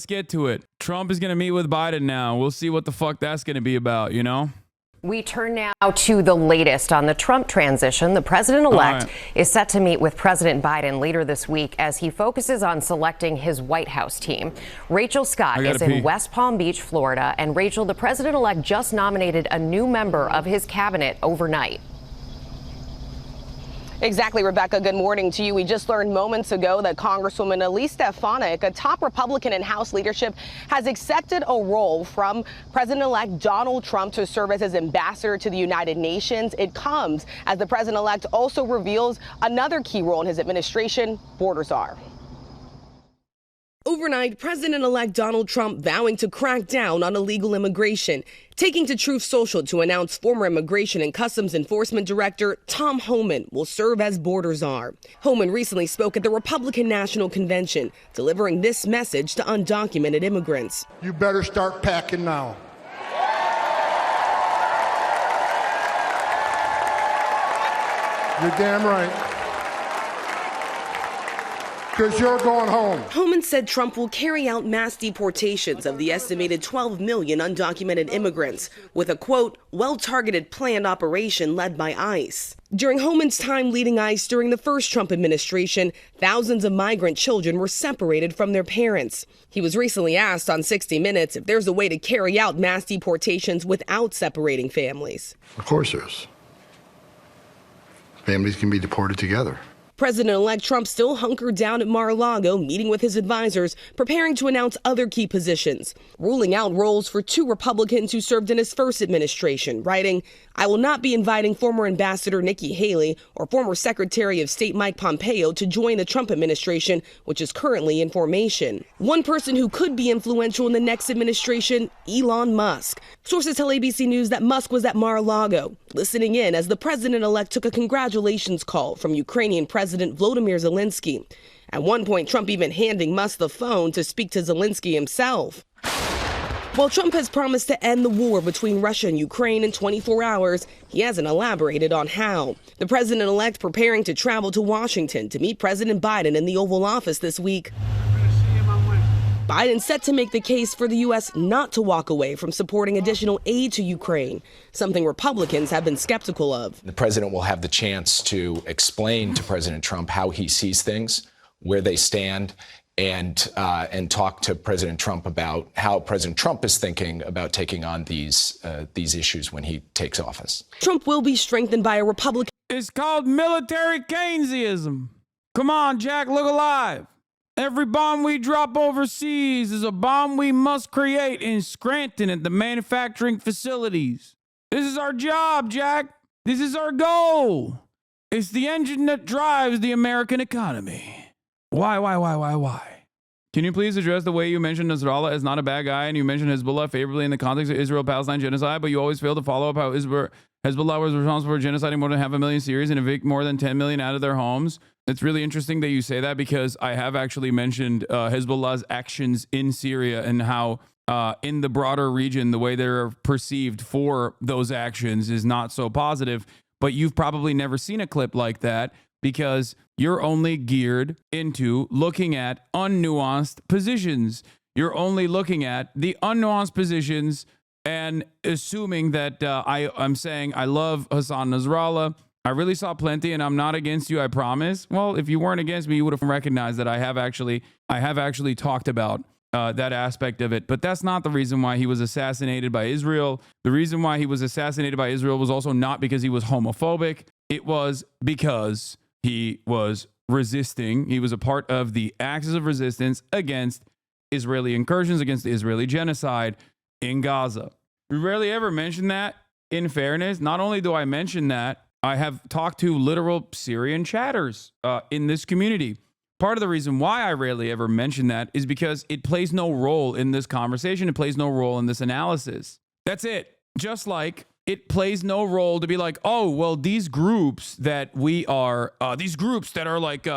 let's get to it. Trump is going to meet with Biden now. We'll see what the fuck that's going to be about, you know? We turn now to the latest on the Trump transition. The president-elect is set to meet with President Biden later this week as he focuses on selecting his White House team. Rachel Scott is in West Palm Beach, Florida. And Rachel, the president-elect just nominated a new member of his cabinet overnight. Exactly, Rebecca. Good morning to you. We just learned moments ago that Congresswoman Elise Stefanik, a top Republican in House leadership, has accepted a role from President-elect Donald Trump to serve as his ambassador to the United Nations. It comes as the president-elect also reveals another key role in his administration, border czar. Overnight, President-elect Donald Trump vowing to crack down on illegal immigration, taking to Truth Social to announce former Immigration and Customs Enforcement Director Tom Homan will serve as border czar. Homan recently spoke at the Republican National Convention, delivering this message to undocumented immigrants. You better start packing now. You're damn right. Because you're going home. Homan said Trump will carry out mass deportations of the estimated 12 million undocumented immigrants with a, quote, well-targeted planned operation led by ICE. During Homan's time leading ICE during the first Trump administration, thousands of migrant children were separated from their parents. He was recently asked on 60 Minutes if there's a way to carry out mass deportations without separating families. Of course there is. Families can be deported together. President-elect Trump still hunkered down at Mar-a-Lago, meeting with his advisors, preparing to announce other key positions, ruling out roles for two Republicans who served in his first administration, writing, I will not be inviting former Ambassador Nikki Haley or former Secretary of State Mike Pompeo to join the Trump administration, which is currently in formation. One person who could be influential in the next administration, Elon Musk. Sources tell ABC News that Musk was at Mar-a-Lago, listening in as the president-elect took a congratulations call from Ukrainian President Volodymyr Zelensky. At one point, Trump even handing Musk the phone to speak to Zelensky himself. While Trump has promised to end the war between Russia and Ukraine in 24 hours, he hasn't elaborated on how. The president-elect preparing to travel to Washington to meet President Biden in the Oval Office this week. Biden set to make the case for the U.S. not to walk away from supporting additional aid to Ukraine, something Republicans have been skeptical of. The president will have the chance to explain to President Trump how he sees things, where they stand, and talk to President Trump about how President Trump is thinking about taking on these issues when he takes office. Trump will be strengthened by a Republican. It's called military Keynesianism. Come on, Jack, look alive. Every bomb we drop overseas is a bomb we must create in Scranton at the manufacturing facilities. This is our job, Jack. This is our goal. It's the engine that drives the American economy. Why? Can you please address the way you mentioned Nasrallah as not a bad guy and you mentioned Hezbollah favorably in the context of Israel-Palestine genocide, but you always fail to follow up how Hezbollah was responsible for genociding more than 500,000 Syrians and evict more than 10 million out of their homes? It's really interesting that you say that because I have actually mentioned Hezbollah's actions in Syria and how in the broader region, the way they're perceived for those actions is not so positive. But you've probably never seen a clip like that because you're only geared into looking at unnuanced positions. You're only looking at the unnuanced positions and assuming that I'm saying I love Hassan Nasrallah. I really saw plenty, and I'm not against you, I promise. Well, if you weren't against me, you would have recognized that I have actually talked about that aspect of it. But that's not the reason why he was assassinated by Israel. The reason why he was assassinated by Israel was also not because he was homophobic. It was because he was resisting. He was a part of the axis of resistance against Israeli incursions, against the Israeli genocide in Gaza. We rarely ever mention that, in fairness. Not only do I mention that, I have talked to literal Syrian chatters in this community. Part of the reason why I rarely ever mention that is because it plays no role in this conversation. It plays no role in this analysis. That's it. Just like it plays no role to be like, oh, well, these groups that are like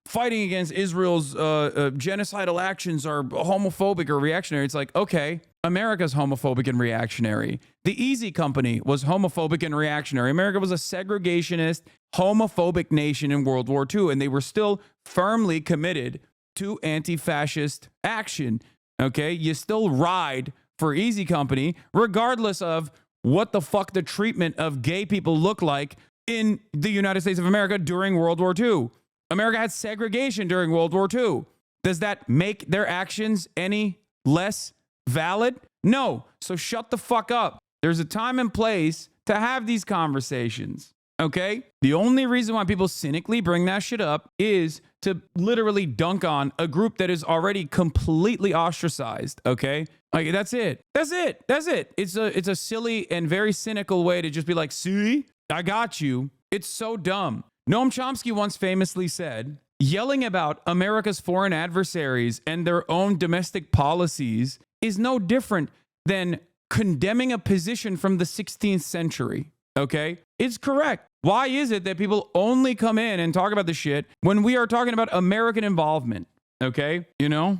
fighting against Israel's genocidal actions are homophobic or reactionary. It's like, okay, America's homophobic and reactionary. The Easy Company was homophobic and reactionary. America was a segregationist, homophobic nation in World War II, and they were still firmly committed to anti-fascist action. Okay? You still ride for Easy Company, regardless of what the fuck the treatment of gay people look like in the United States of America during World War II. America had segregation during World War II. Does that make their actions any less valid? No. So shut the fuck up. There's a time and place to have these conversations. Okay? The only reason why people cynically bring that shit up is to literally dunk on a group that is already completely ostracized. Okay? Like, that's it. That's it. That's it. It's a silly and very cynical way to just be like, see, I got you. It's so dumb. Noam Chomsky once famously said, yelling about America's foreign adversaries and their own domestic policies is no different than condemning a position from the 16th century. Okay? It's correct. Why is it that people only come in and talk about the shit when we are talking about American involvement? Okay? You know?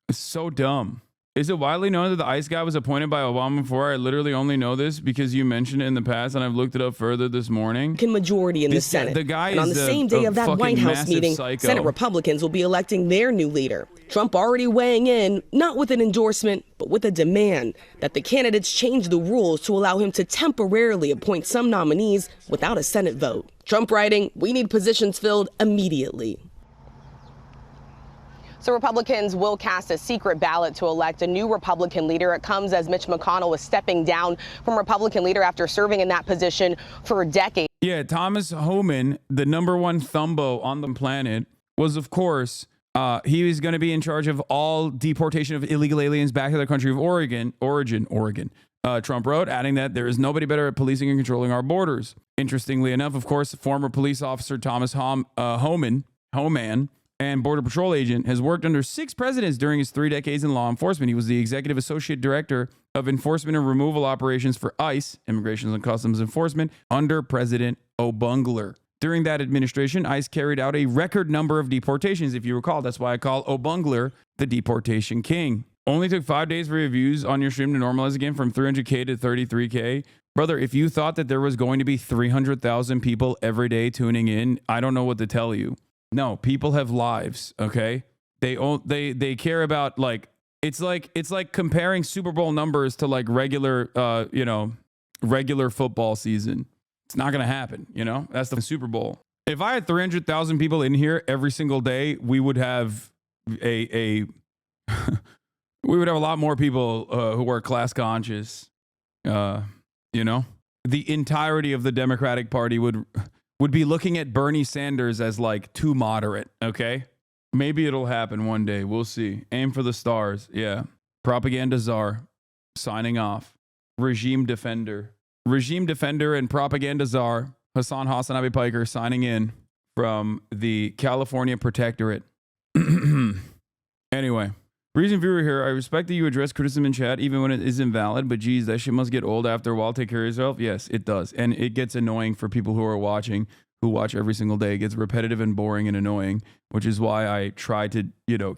It's so dumb. Is it widely known that the ICE guy was appointed by Obama before? I literally only know this because you mentioned it in the past and I've looked it up further this morning. Majority in the Senate. The guy and on the same day of that White House meeting, psycho. Senate Republicans will be electing their new leader. Trump already weighing in, not with an endorsement, but with a demand that the candidates change the rules to allow him to temporarily appoint some nominees without a Senate vote. Trump writing, we need positions filled immediately. So Republicans will cast a secret ballot to elect a new Republican leader. It comes as Mitch McConnell is stepping down from Republican leader after serving in that position for a decade. Yeah, Thomas Homan, the #1 thumbo on the planet, was, of course, he was going to be in charge of all deportation of illegal aliens back to their country of origin. Trump wrote, adding that there is nobody better at policing and controlling our borders. Interestingly enough, of course, former police officer Thomas Homan, and Border Patrol agent, has worked under 6 presidents during his 3 decades in law enforcement. He was the executive associate director of enforcement and removal operations for ICE, Immigration and Customs Enforcement, under President O'Bungler. During that administration, ICE carried out a record number of deportations. If you recall, that's why I call O'Bungler the deportation king. Only took 5 days for your views on your stream to normalize again from 300K to 33K. Brother, if you thought that there was going to be 300,000 people every day tuning in, I don't know what to tell you. No, people have lives, okay? They care about, like, it's like comparing Super Bowl numbers to like regular football season. It's not going to happen, you know? That's the Super Bowl. If I had 300,000 people in here every single day, we would have we would have a lot more people who are class conscious. You know? The entirety of the Democratic Party would be looking at Bernie Sanders as like too moderate, okay? Maybe it'll happen one day. We'll see. Aim for the stars. Yeah. Propaganda czar signing off. Regime defender and propaganda czar Hasanabi Piker signing in from the California Protectorate. Anyway, reason viewer here, I respect that you address criticism in chat even when it isn't valid, but geez, that shit must get old after a while. Take care of yourself. Yes, it does. And it gets annoying for people who are watching, who watch every single day. It gets repetitive and boring and annoying, which is why I try to,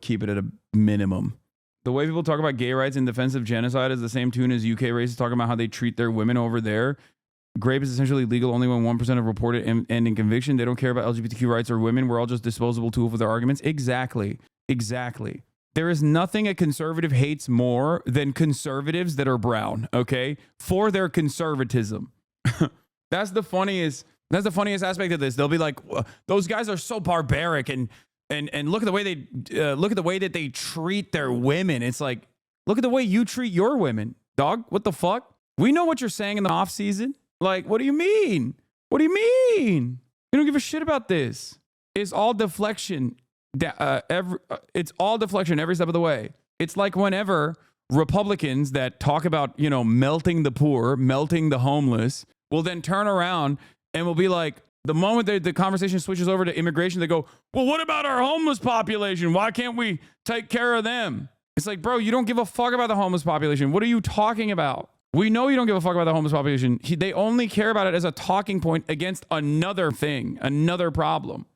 keep it at a minimum. The way people talk about gay rights in defense of genocide is the same tune as UK racists talking about how they treat their women over there. Grape is essentially legal only when 1% of reported ending conviction. They don't care about LGBTQ rights or women. We're all just disposable tools for their arguments. Exactly. There is nothing a conservative hates more than conservatives that are brown, okay? For their conservatism. That's the funniest aspect of this. They'll be like, those guys are so barbaric and look at the way that they treat their women. It's like, look at the way you treat your women, dog. What the fuck? We know what you're saying in the off season. Like, what do you mean? What do you mean? You don't give a shit about this. It's all deflection. It's all deflection every step of the way. It's like whenever Republicans that talk about, melting the poor, melting the homeless, will then turn around and will be like, the moment the conversation switches over to immigration, they go, well, what about our homeless population? Why can't we take care of them? It's like, bro, you don't give a fuck about the homeless population. What are you talking about? We know you don't give a fuck about the homeless population. They only care about it as a talking point against another thing, another problem,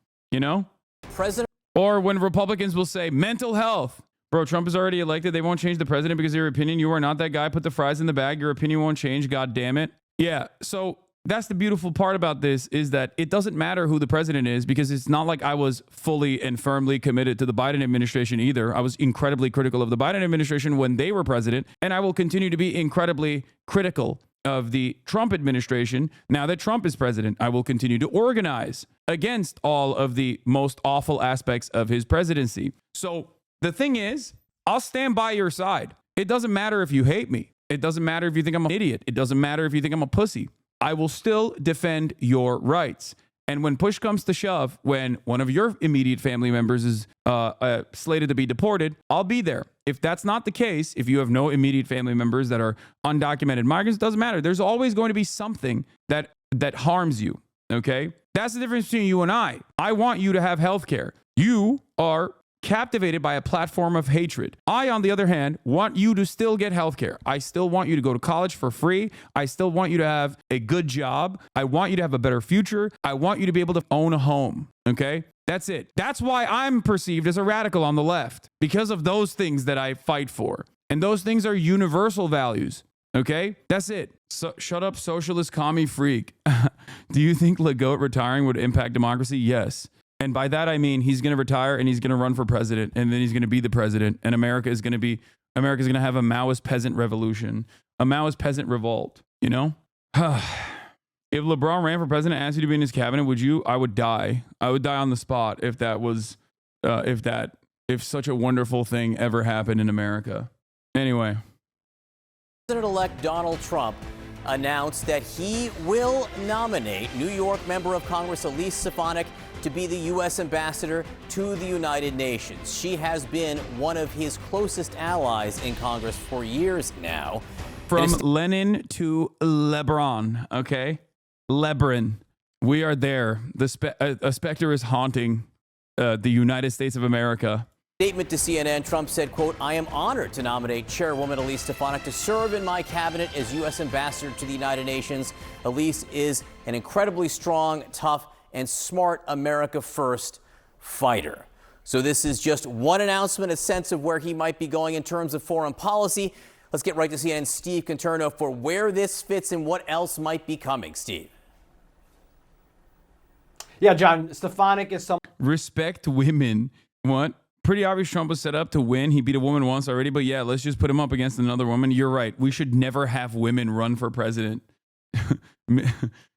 Or when Republicans will say mental health. Bro, Trump is already elected. They won't change the president because of your opinion. You are not that guy. Put the fries in the bag. Your opinion won't change. God damn it. Yeah. So That's the beautiful part about this, is that it doesn't matter who the president is, because it's not like I was fully and firmly committed to the Biden administration either. I was incredibly critical of the Biden administration when they were president, and I will continue to be incredibly critical of the Trump administration now that Trump is president. I will continue to organize against all of the most awful aspects of his presidency. So the thing is, I'll stand by your side. It doesn't matter if you hate me. It doesn't matter if you think I'm an idiot. It doesn't matter if you think I'm a pussy. I will still defend your rights. And when push comes to shove, when one of your immediate family members is slated to be deported, I'll be there. If that's not the case, if you have no immediate family members that are undocumented migrants, it doesn't matter. There's always going to be something that harms you, okay? That's the difference between you and I. I want you to have health care. You are captivated by a platform of hatred. I, on the other hand, want you to still get healthcare. I still want you to go to college for free. I still want you to have a good job. I want you to have a better future. I want you to be able to own a home. Okay? That's it. That's why I'm perceived as a radical on the left, because of those things that I fight for. And those things are universal values. Okay? That's it. So, shut up, socialist commie freak. Do you think Legault retiring would impact democracy? Yes. And by that, I mean, he's going to retire and he's going to run for president, and then he's going to be the president. And America's going to have a Maoist peasant revolution, a Maoist peasant revolt, you know? If LeBron ran for president and asked you to be in his cabinet, would you? I would die. I would die on the spot if that was, if such a wonderful thing ever happened in America. Anyway. President-elect Donald Trump announced that he will nominate New York member of Congress Elise Stefanik to be the U.S. ambassador to the United Nations. She has been one of his closest allies in Congress for years now. From Lenin to LeBron, okay? Lebron. We are there. A specter is haunting the United States of America. Statement to CNN, Trump said, quote, "I am honored to nominate Chairwoman Elise Stefanik to serve in my cabinet as U.S. ambassador to the United Nations. Elise is an incredibly strong, tough, and smart America First fighter." So this is just one announcement, a sense of where he might be going in terms of foreign policy. Let's get right to CNN's Steve Conterno for where this fits and what else might be coming. Steve. Yeah, John, Stefanik is some. Respect women. What? Pretty obvious Trump was set up to win. He beat a woman once already, but yeah, let's just put him up against another woman. You're right. We should never have women run for president.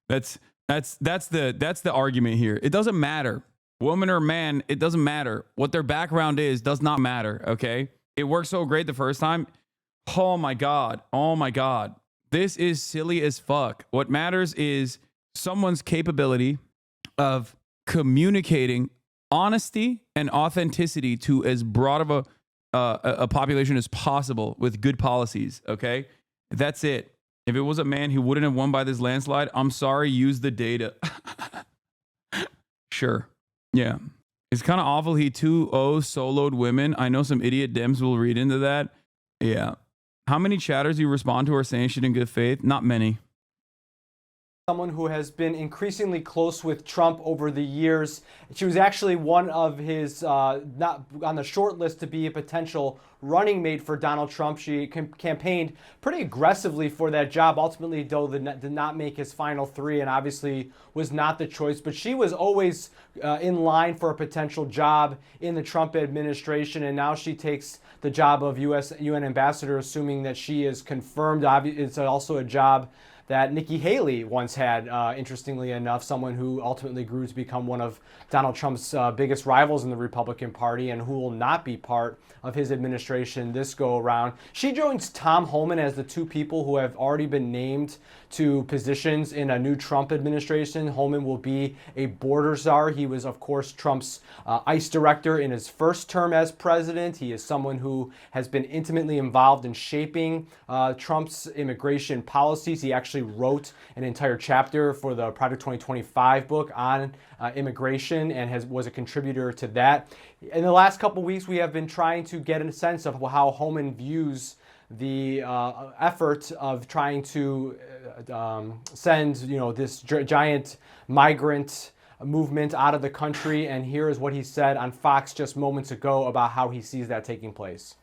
That's the argument here. It doesn't matter. Woman or man, it doesn't matter. What their background is does not matter, okay? It worked so great the first time. Oh my God. Oh my God. This is silly as fuck. What matters is someone's capability of communicating honesty and authenticity to as broad of a population as possible with good policies, okay? That's it. If it was a man, he wouldn't have won by this landslide. I'm sorry, use the data. Sure. Yeah. It's kind of awful he 2-0 soloed women. I know some idiot Dems will read into that. Yeah. How many chatters you respond to are saying shit in good faith? Not many. Someone who has been increasingly close with Trump over the years. She was actually one of his, not on the short list to be a potential running mate for Donald Trump. She campaigned pretty aggressively for that job. Ultimately, though, did not make his final three and obviously was not the choice. But she was always in line for a potential job in the Trump administration. And now she takes the job of UN ambassador, assuming that she is confirmed. It's also a job that Nikki Haley once had, interestingly enough, someone who ultimately grew to become one of Donald Trump's biggest rivals in the Republican Party and who will not be part of his administration this go around. She joins Tom Homan as the two people who have already been named to positions in a new Trump administration. Homan will be a border czar. He was, of course, Trump's ICE director in his first term as president. He is someone who has been intimately involved in shaping Trump's immigration policies. He actually wrote an entire chapter for the Project 2025 book on immigration and was a contributor to that. In the last couple of weeks, we have been trying to get a sense of how Homan views the effort of trying to send, this giant migrant movement out of the country. And here is what he said on Fox just moments ago about how he sees that taking place.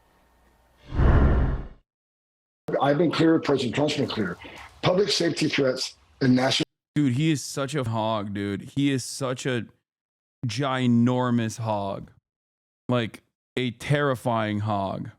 I've been clear, President Trump's been clear. Public safety threats and national Dude, he is such a hog, dude. He is such a ginormous hog. Like a terrifying hog.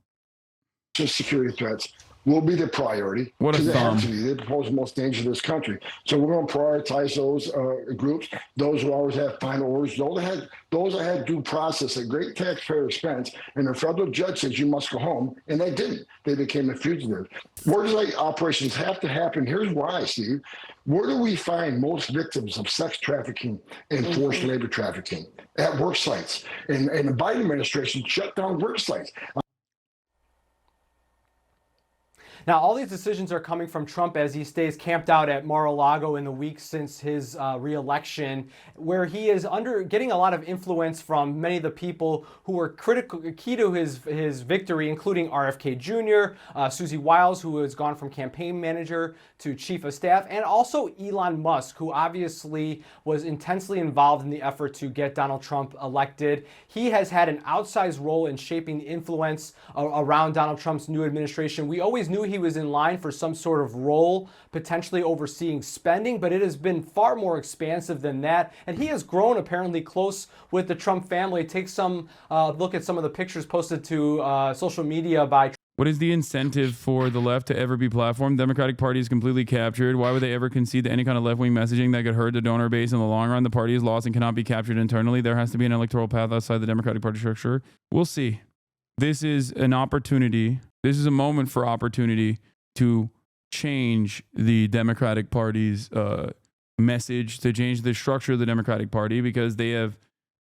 Security threats will be the priority. What a because thumb. they pose the most danger to this country. So we're going to prioritize those groups, those who always have final orders, those that had due process at great taxpayer expense, and the federal judge says you must go home, and they didn't. They became a fugitive. Where does like operations have to happen? Here's why, Steve. Where do we find most victims of sex trafficking and forced labor trafficking? At work sites. And the Biden administration shut down work sites. Now, all these decisions are coming from Trump as he stays camped out at Mar-a-Lago in the weeks since his re-election, where he is getting a lot of influence from many of the people who were key to his victory, including RFK Jr., Susie Wiles, who has gone from campaign manager to chief of staff, and also Elon Musk, who obviously was intensely involved in the effort to get Donald Trump elected. He has had an outsized role in shaping the influence around Donald Trump's new administration. We always knew he was in line for some sort of role, potentially overseeing spending, but it has been far more expansive than that. And he has grown apparently close with the Trump family. Take some look at some of the pictures posted to social media by Trump. What is the incentive for the left to ever be platformed? Democratic Party is completely captured. Why would they ever concede to any kind of left-wing messaging that could hurt the donor base in the long run? The party is lost and cannot be captured internally. There has to be an electoral path outside the Democratic Party structure. We'll see. This is an opportunity. This is a moment for opportunity to change the Democratic Party's message, to change the structure of the Democratic Party, because they have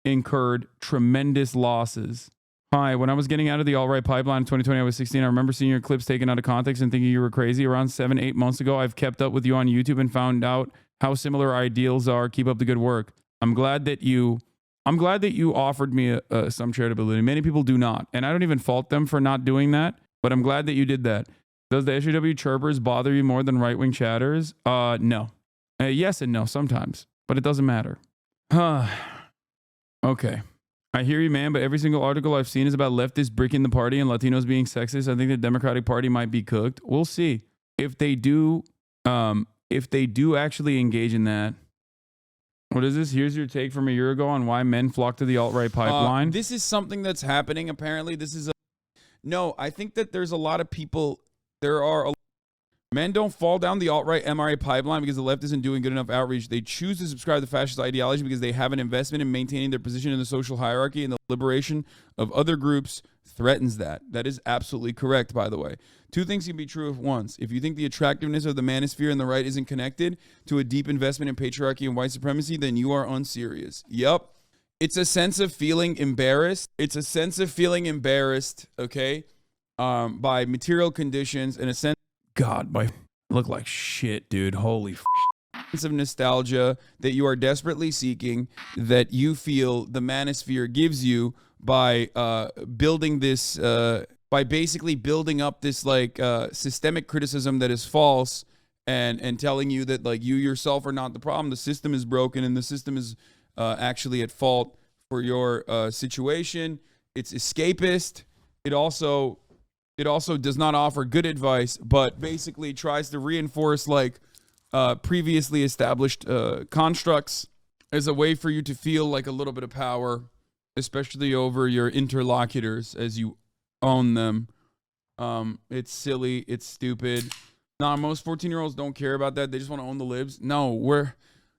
incurred tremendous losses. Hi, when I was getting out of the alt-right pipeline in 2020, I was 16. I remember seeing your clips taken out of context and thinking you were crazy. Around 7-8 months ago, I've kept up with you on YouTube and found out how similar our ideals are. Keep up the good work. I'm glad that you offered me some charitability. Many people do not, and I don't even fault them for not doing that, but I'm glad that you did that. Does the SJW chirpers bother you more than right-wing chatters? No. Yes and no sometimes, but it doesn't matter. Okay. I hear you, man, but every single article I've seen is about leftists bricking the party and Latinos being sexist. I think the Democratic Party might be cooked. We'll see. If they do actually engage in that. What is this? Here's your take from a year ago on why men flock to the alt-right pipeline. This is something that's happening, apparently. No, I think that there's a lot of people. Men don't fall down the alt-right MRA pipeline because the left isn't doing good enough outreach. They choose to subscribe to fascist ideology because they have an investment in maintaining their position in the social hierarchy, and the liberation of other groups threatens that. That is absolutely correct, by the way. Two things can be true at once. If you think the attractiveness of the manosphere and the right isn't connected to a deep investment in patriarchy and white supremacy, then you are unserious. Yup. It's a sense of feeling embarrassed. Okay, by material conditions, and a sense. God, I look like shit, dude. Holy sense of nostalgia that you are desperately seeking, that you feel the manosphere gives you by building this, by basically building up this systemic criticism that is false, and telling you that you yourself are not the problem. The system is broken, and the system is actually at fault for your situation. It's escapist. It also does not offer good advice, but basically tries to reinforce previously established constructs as a way for you to feel like a little bit of power, especially over your interlocutors as you own them. It's silly. It's stupid. Nah, most 14-year-olds don't care about that. They just want to own the libs. No,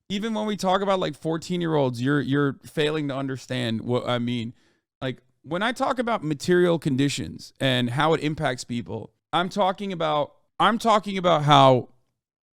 even when we talk about 14-year-olds, you're failing to understand what I mean. When I talk about material conditions and how it impacts people, I'm talking about how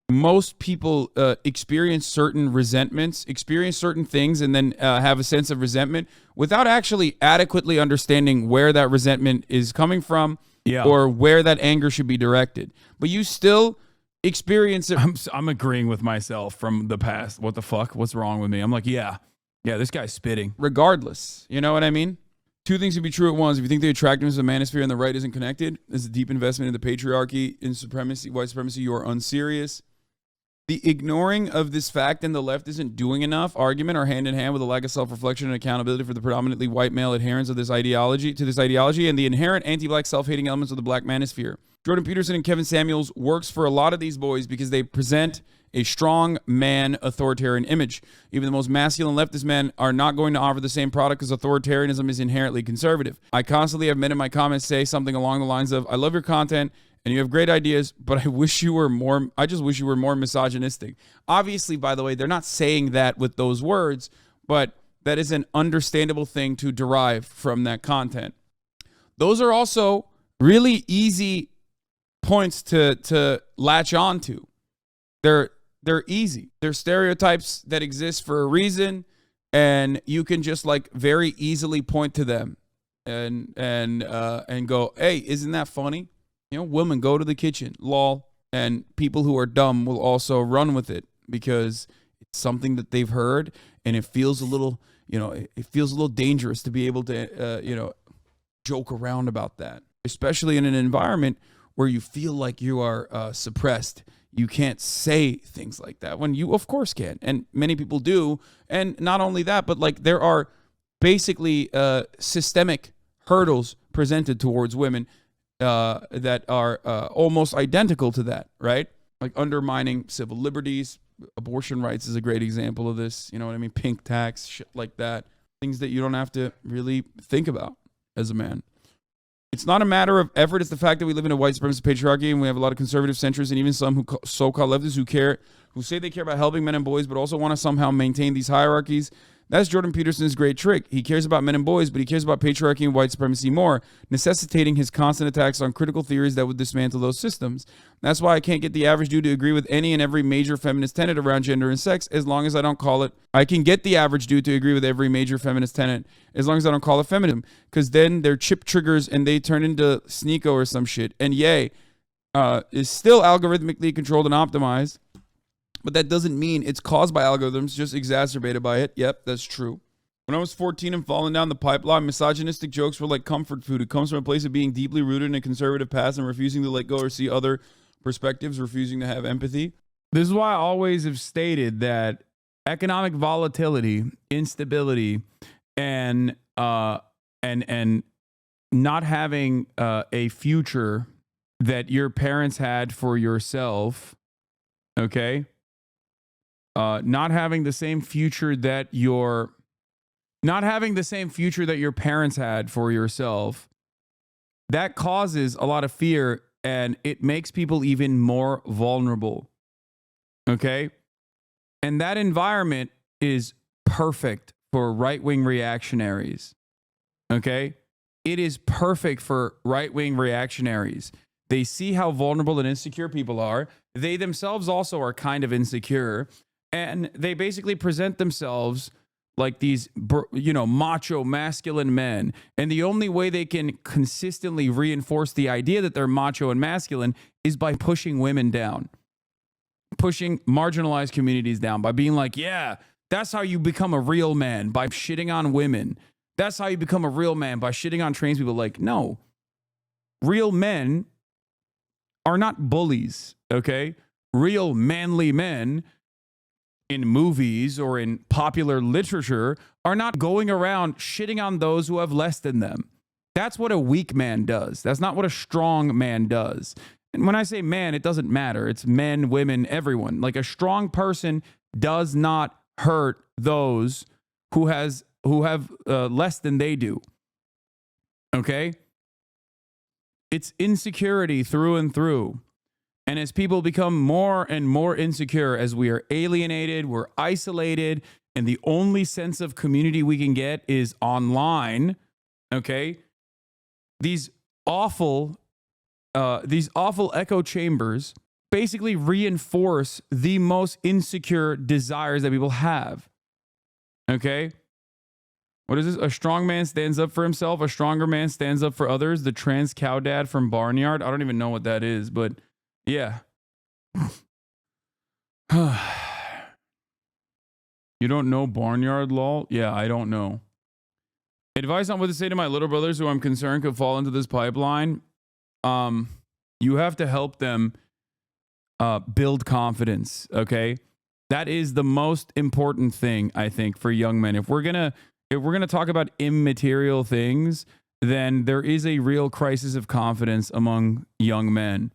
most people experience certain resentments, experience certain things, and then have a sense of resentment without actually adequately understanding where that resentment is coming from, or where that anger should be directed. But you still experience it. I'm agreeing with myself from the past. What the fuck? What's wrong with me? I'm like, yeah, this guy's spitting. Regardless, you know what I mean? Two things can be true at once. If you think the attractiveness of the manosphere and the right isn't connected, there's a deep investment in the patriarchy, in supremacy, white supremacy, you are unserious. The ignoring of this fact and the left isn't doing enough argument are hand in hand with a lack of self-reflection and accountability for the predominantly white male adherents of this ideology, and the inherent anti-black self-hating elements of the black manosphere. Jordan Peterson and Kevin Samuels works for a lot of these boys because they present a strong man authoritarian image. Even the most masculine leftist men are not going to offer the same product because authoritarianism is inherently conservative. I constantly have men in my comments say something along the lines of, I love your content and you have great ideas, but I just wish you were more misogynistic. Obviously, by the way, they're not saying that with those words, but that is an understandable thing to derive from that content. Those are also really easy points to latch on to. They're easy. They're stereotypes that exist for a reason, and you can just like very easily point to them and go, hey, isn't that funny? You know, women go to the kitchen, lol, and people who are dumb will also run with it because it's something that they've heard, and it feels a little, it feels a little dangerous to be able to, joke around about that, especially in an environment where you feel like you are suppressed. You can't say things like that when you, of course, can. And many people do. And not only that, but like there are basically systemic hurdles presented towards women that are almost identical to that, right? Like undermining civil liberties. Abortion rights is a great example of this. You know what I mean? Pink tax, shit like that. Things that you don't have to really think about as a man. It's not a matter of effort. It's the fact that we live in a white supremacist patriarchy, and we have a lot of conservative centrists and even some so-called leftists who say they care about helping men and boys, but also want to somehow maintain these hierarchies. That's Jordan Peterson's great trick. He cares about men and boys, but he cares about patriarchy and white supremacy more, necessitating his constant attacks on critical theories that would dismantle those systems. That's why I can't get the average dude to agree with any and every major feminist tenet around gender and sex, as long as I don't call it. I can get the average dude to agree with every major feminist tenet, as long as I don't call it feminism, because then they're chip triggers and they turn into Sneeko or some shit. And yay, is still algorithmically controlled and optimized. But that doesn't mean it's caused by algorithms, just exacerbated by it. Yep, that's true. When I was 14 and falling down the pipeline, misogynistic jokes were like comfort food. It comes from a place of being deeply rooted in a conservative past and refusing to let go or see other perspectives, refusing to have empathy. This is why I always have stated that economic volatility, instability, and not having a future that your parents had for yourself, okay? Not having the same future that your parents had for yourself, that causes a lot of fear and it makes people even more vulnerable. Okay? And that environment is perfect for right-wing reactionaries. Okay? It is perfect for right-wing reactionaries. They see how vulnerable and insecure people are. They themselves also are kind of insecure. And they basically present themselves like these, macho, masculine men. And the only way they can consistently reinforce the idea that they're macho and masculine is by pushing women down, pushing marginalized communities down, by being like, yeah, that's how you become a real man, by shitting on women. That's how you become a real man, by shitting on trans people. Like, no, real men are not bullies, okay? Real manly men in movies or in popular literature are not going around shitting on those who have less than them. That's what a weak man does. That's not what a strong man does. And when I say man, it doesn't matter. It's men, women, everyone. Like a strong person does not hurt those who have less than they do. Okay? It's insecurity through and through. And as people become more and more insecure, as we are alienated, we're isolated, and the only sense of community we can get is online, okay? These awful echo chambers basically reinforce the most insecure desires that people have, okay? What is this? A strong man stands up for himself. A stronger man stands up for others. The trans cow dad from Barnyard. I don't even know what that is, but yeah. You don't know Barnyard, lol? Yeah, I don't know. Advice on what to say to my little brothers who I'm concerned could fall into this pipeline. You have to help them build confidence, okay? That is the most important thing, I think, for young men. If we're gonna talk about immaterial things, then there is a real crisis of confidence among young men.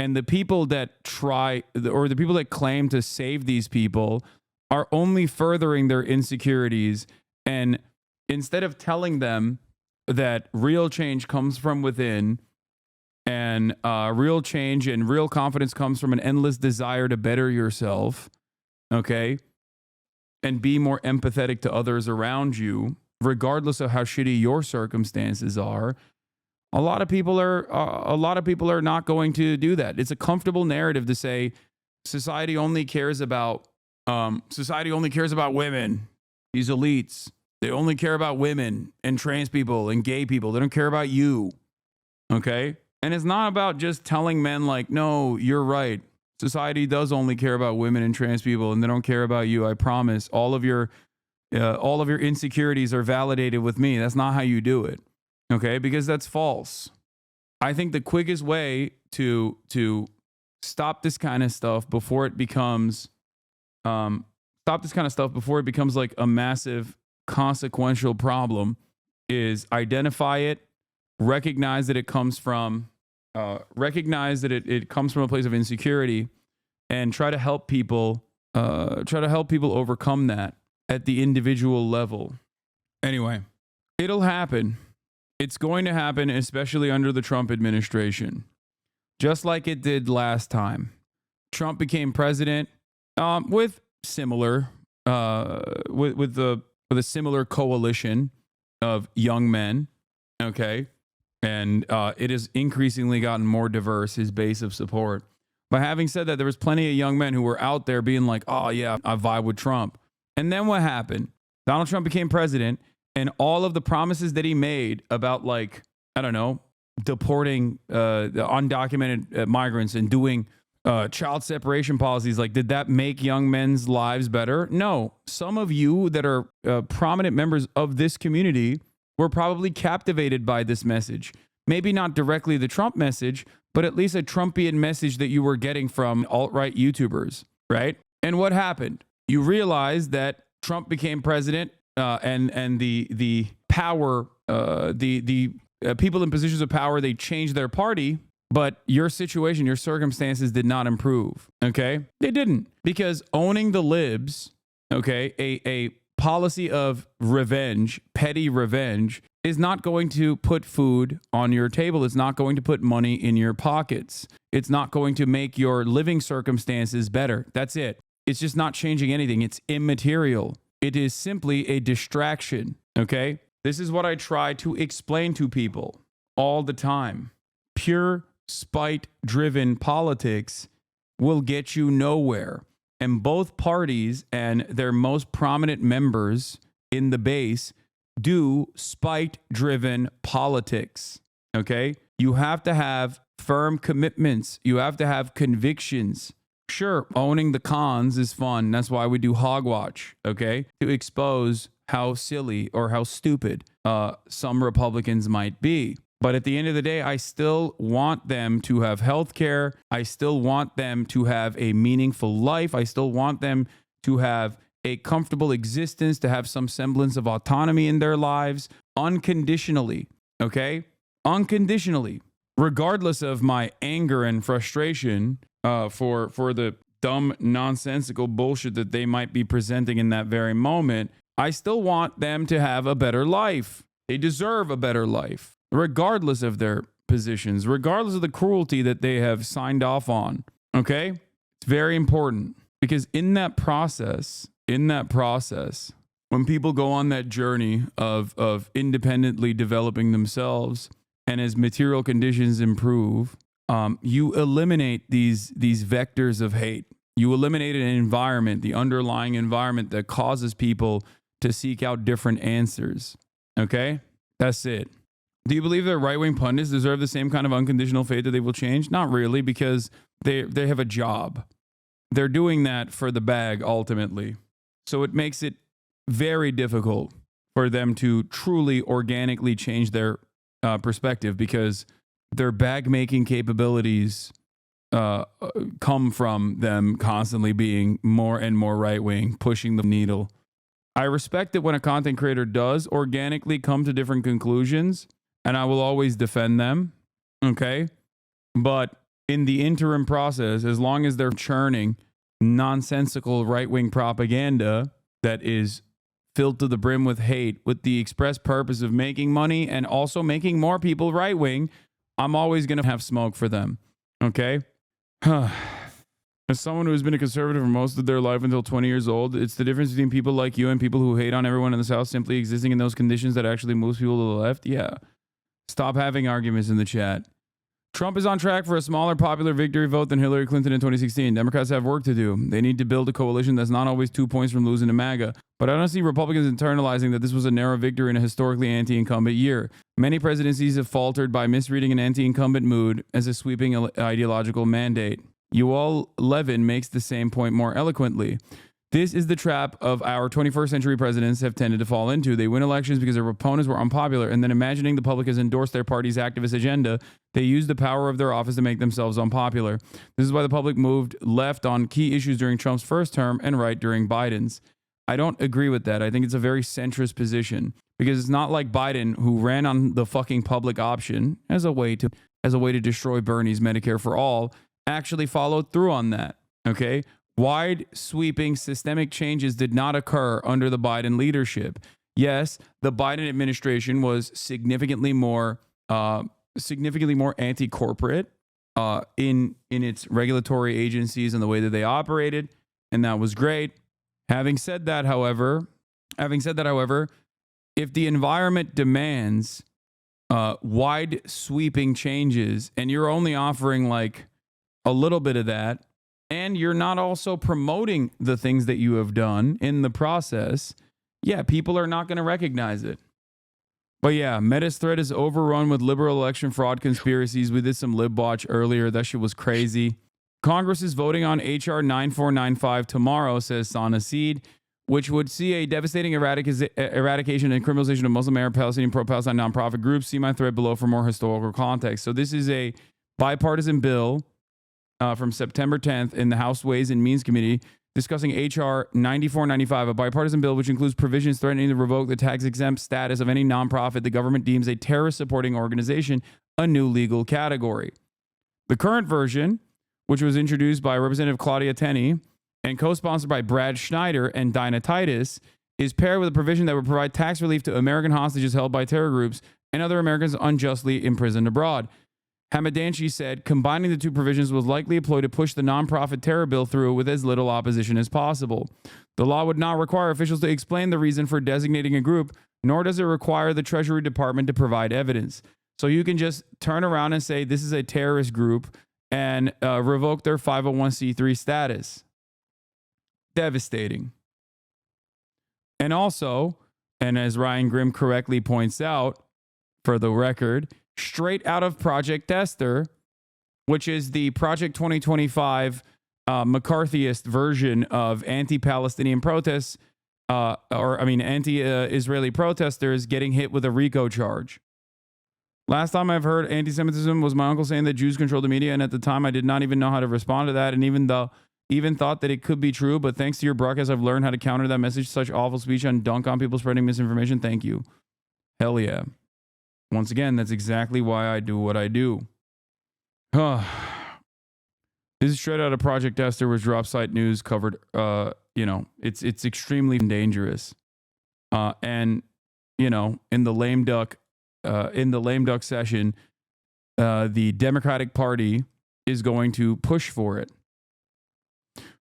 And the people that or the people that claim to save these people are only furthering their insecurities. And instead of telling them that real change comes from within, and real change and real confidence comes from an endless desire to better yourself, okay, and be more empathetic to others around you, regardless of how shitty your circumstances are, a lot of people are not going to do that. It's a comfortable narrative to say society only cares about women, these elites. They only care about women and trans people and gay people. They don't care about you. Okay? And it's not about just telling men like, no, you're right. Society does only care about women and trans people, and they don't care about you. I promise. All of your insecurities are validated with me. That's not how you do it. Okay? Because that's false. I think the quickest way to stop this kind of stuff before it becomes like a massive consequential problem is identify it, recognize that it comes from it comes from a place of insecurity, and try to help people overcome that at the individual level. Anyway, it'll happen. It's going to happen, especially under the Trump administration, just like it did last time. Trump became president with a similar coalition of young men, okay? And it has increasingly gotten more diverse, his base of support. But having said that, there was plenty of young men who were out there being like, oh yeah, I vibe with Trump. And then what happened? Donald Trump became president, and all of the promises that he made about, like, I don't know, deporting the undocumented migrants and doing child separation policies, like, did that make young men's lives better? No. Some of you that are prominent members of this community were probably captivated by this message. Maybe not directly the Trump message, but at least a Trumpian message that you were getting from alt-right YouTubers, right? And what happened? You realized that Trump became president, and the power, the people in positions of power, they changed their party. But your situation, your circumstances did not improve, okay? They didn't, because owning the libs, okay, a policy of revenge, petty revenge, is not going to put food on your table. It's not going to put money in your pockets. It's not going to make your living circumstances better. That's it. It's just not changing anything. It's immaterial. It is simply a distraction, okay? This is what I try to explain to people all the time. Pure spite-driven politics will get you nowhere. And both parties and their most prominent members in the base do spite-driven politics, okay? You have to have firm commitments. You have to have convictions. Sure, owning the cons is fun. That's why we do Hogwatch, okay? To expose how silly or how stupid some Republicans might be. But at the end of the day, I still want them to have health care. I still want them to have a meaningful life. I still want them to have a comfortable existence, to have some semblance of autonomy in their lives, unconditionally, okay? Unconditionally, regardless of my anger and frustration for the dumb, nonsensical bullshit that they might be presenting in that very moment. I still want them to have a better life. They deserve a better life, regardless of their positions, regardless of the cruelty that they have signed off on, okay? It's very important, because in that process, when people go on that journey of independently developing themselves, and as material conditions improve, you eliminate these vectors of hate. You eliminate an environment, the underlying environment that causes people to seek out different answers, okay? That's it. Do you believe that right-wing pundits deserve the same kind of unconditional faith that they will change? Not really, because they have a job. They're doing that for the bag, ultimately. So it makes it very difficult for them to truly organically change their perspective, because their bag-making capabilities come from them constantly being more and more right-wing, pushing the needle. I respect it when a content creator does organically come to different conclusions, and I will always defend them, okay? But in the interim process, as long as they're churning nonsensical right-wing propaganda that is filled to the brim with hate with the express purpose of making money and also making more people right-wing, I'm always going to have smoke for them. Okay? As someone who has been a conservative for most of their life until 20 years old, it's the difference between people like you and people who hate on everyone in the South simply existing in those conditions that actually moves people to the left. Yeah. Stop having arguments in the chat. Trump is on track for a smaller popular victory vote than Hillary Clinton in 2016. Democrats have work to do. They need to build a coalition that's not always 2 points from losing to MAGA. But I don't see Republicans internalizing that this was a narrow victory in a historically anti-incumbent year. Many presidencies have faltered by misreading an anti-incumbent mood as a sweeping ideological mandate. Yuval Levin makes the same point more eloquently. This is the trap of our 21st century presidents have tended to fall into. They win elections because their opponents were unpopular, and then imagining the public has endorsed their party's activist agenda, they use the power of their office to make themselves unpopular. This is why the public moved left on key issues during Trump's first term and right during Biden's. I don't agree with that. I think it's a very centrist position because it's not like Biden, who ran on the fucking public option as a way to destroy Bernie's Medicare for all, actually followed through on that. Okay? Wide sweeping systemic changes did not occur under the Biden leadership. Yes, the Biden administration was significantly more anti-corporate in its regulatory agencies and the way that they operated, and that was great. Having said that, however, if the environment demands wide sweeping changes and you're only offering like a little bit of that, and you're not also promoting the things that you have done in the process, yeah, people are not going to recognize it. But yeah, Meta's thread is overrun with liberal election fraud conspiracies. We did some lib watch earlier. That shit was crazy. Congress is voting on HR 9495 tomorrow, says Sana Seed, which would see a devastating eradication and criminalization of Muslim, Arab, Palestinian, pro-Palestine nonprofit groups. See my thread below for more historical context. So this is a bipartisan bill from September 10th in the House Ways and Means Committee discussing HR 9495, a bipartisan bill which includes provisions threatening to revoke the tax-exempt status of any nonprofit the government deems a terrorist-supporting organization, a new legal category. The current version, which was introduced by Representative Claudia Tenney and co-sponsored by Brad Schneider and Dinah Titus, is paired with a provision that would provide tax relief to American hostages held by terror groups and other Americans unjustly imprisoned abroad. Hamadanchi said combining the two provisions was likely a ploy to push the nonprofit terror bill through with as little opposition as possible. The law would not require officials to explain the reason for designating a group, nor does it require the Treasury Department to provide evidence. So you can just turn around and say this is a terrorist group and revoke their 501c3 status. Devastating. And also, and as Ryan Grimm correctly points out, for the record, straight out of Project Tester, which is the Project 2025 McCarthyist version of anti-Palestinian protests, anti-Israeli protesters getting hit with a RICO charge. Last time I've heard anti-Semitism was my uncle saying that Jews control the media, and at the time I did not even know how to respond to that, and even thought that it could be true, but thanks to your broadcast, I've learned how to counter that message. Such awful speech and dunk on people spreading misinformation. Thank you. Hell yeah. Once again, that's exactly why I do what I do. This is straight out of Project Tester, which Dropsite News covered. It's extremely dangerous. And in the lame duck session, the Democratic Party is going to push for it.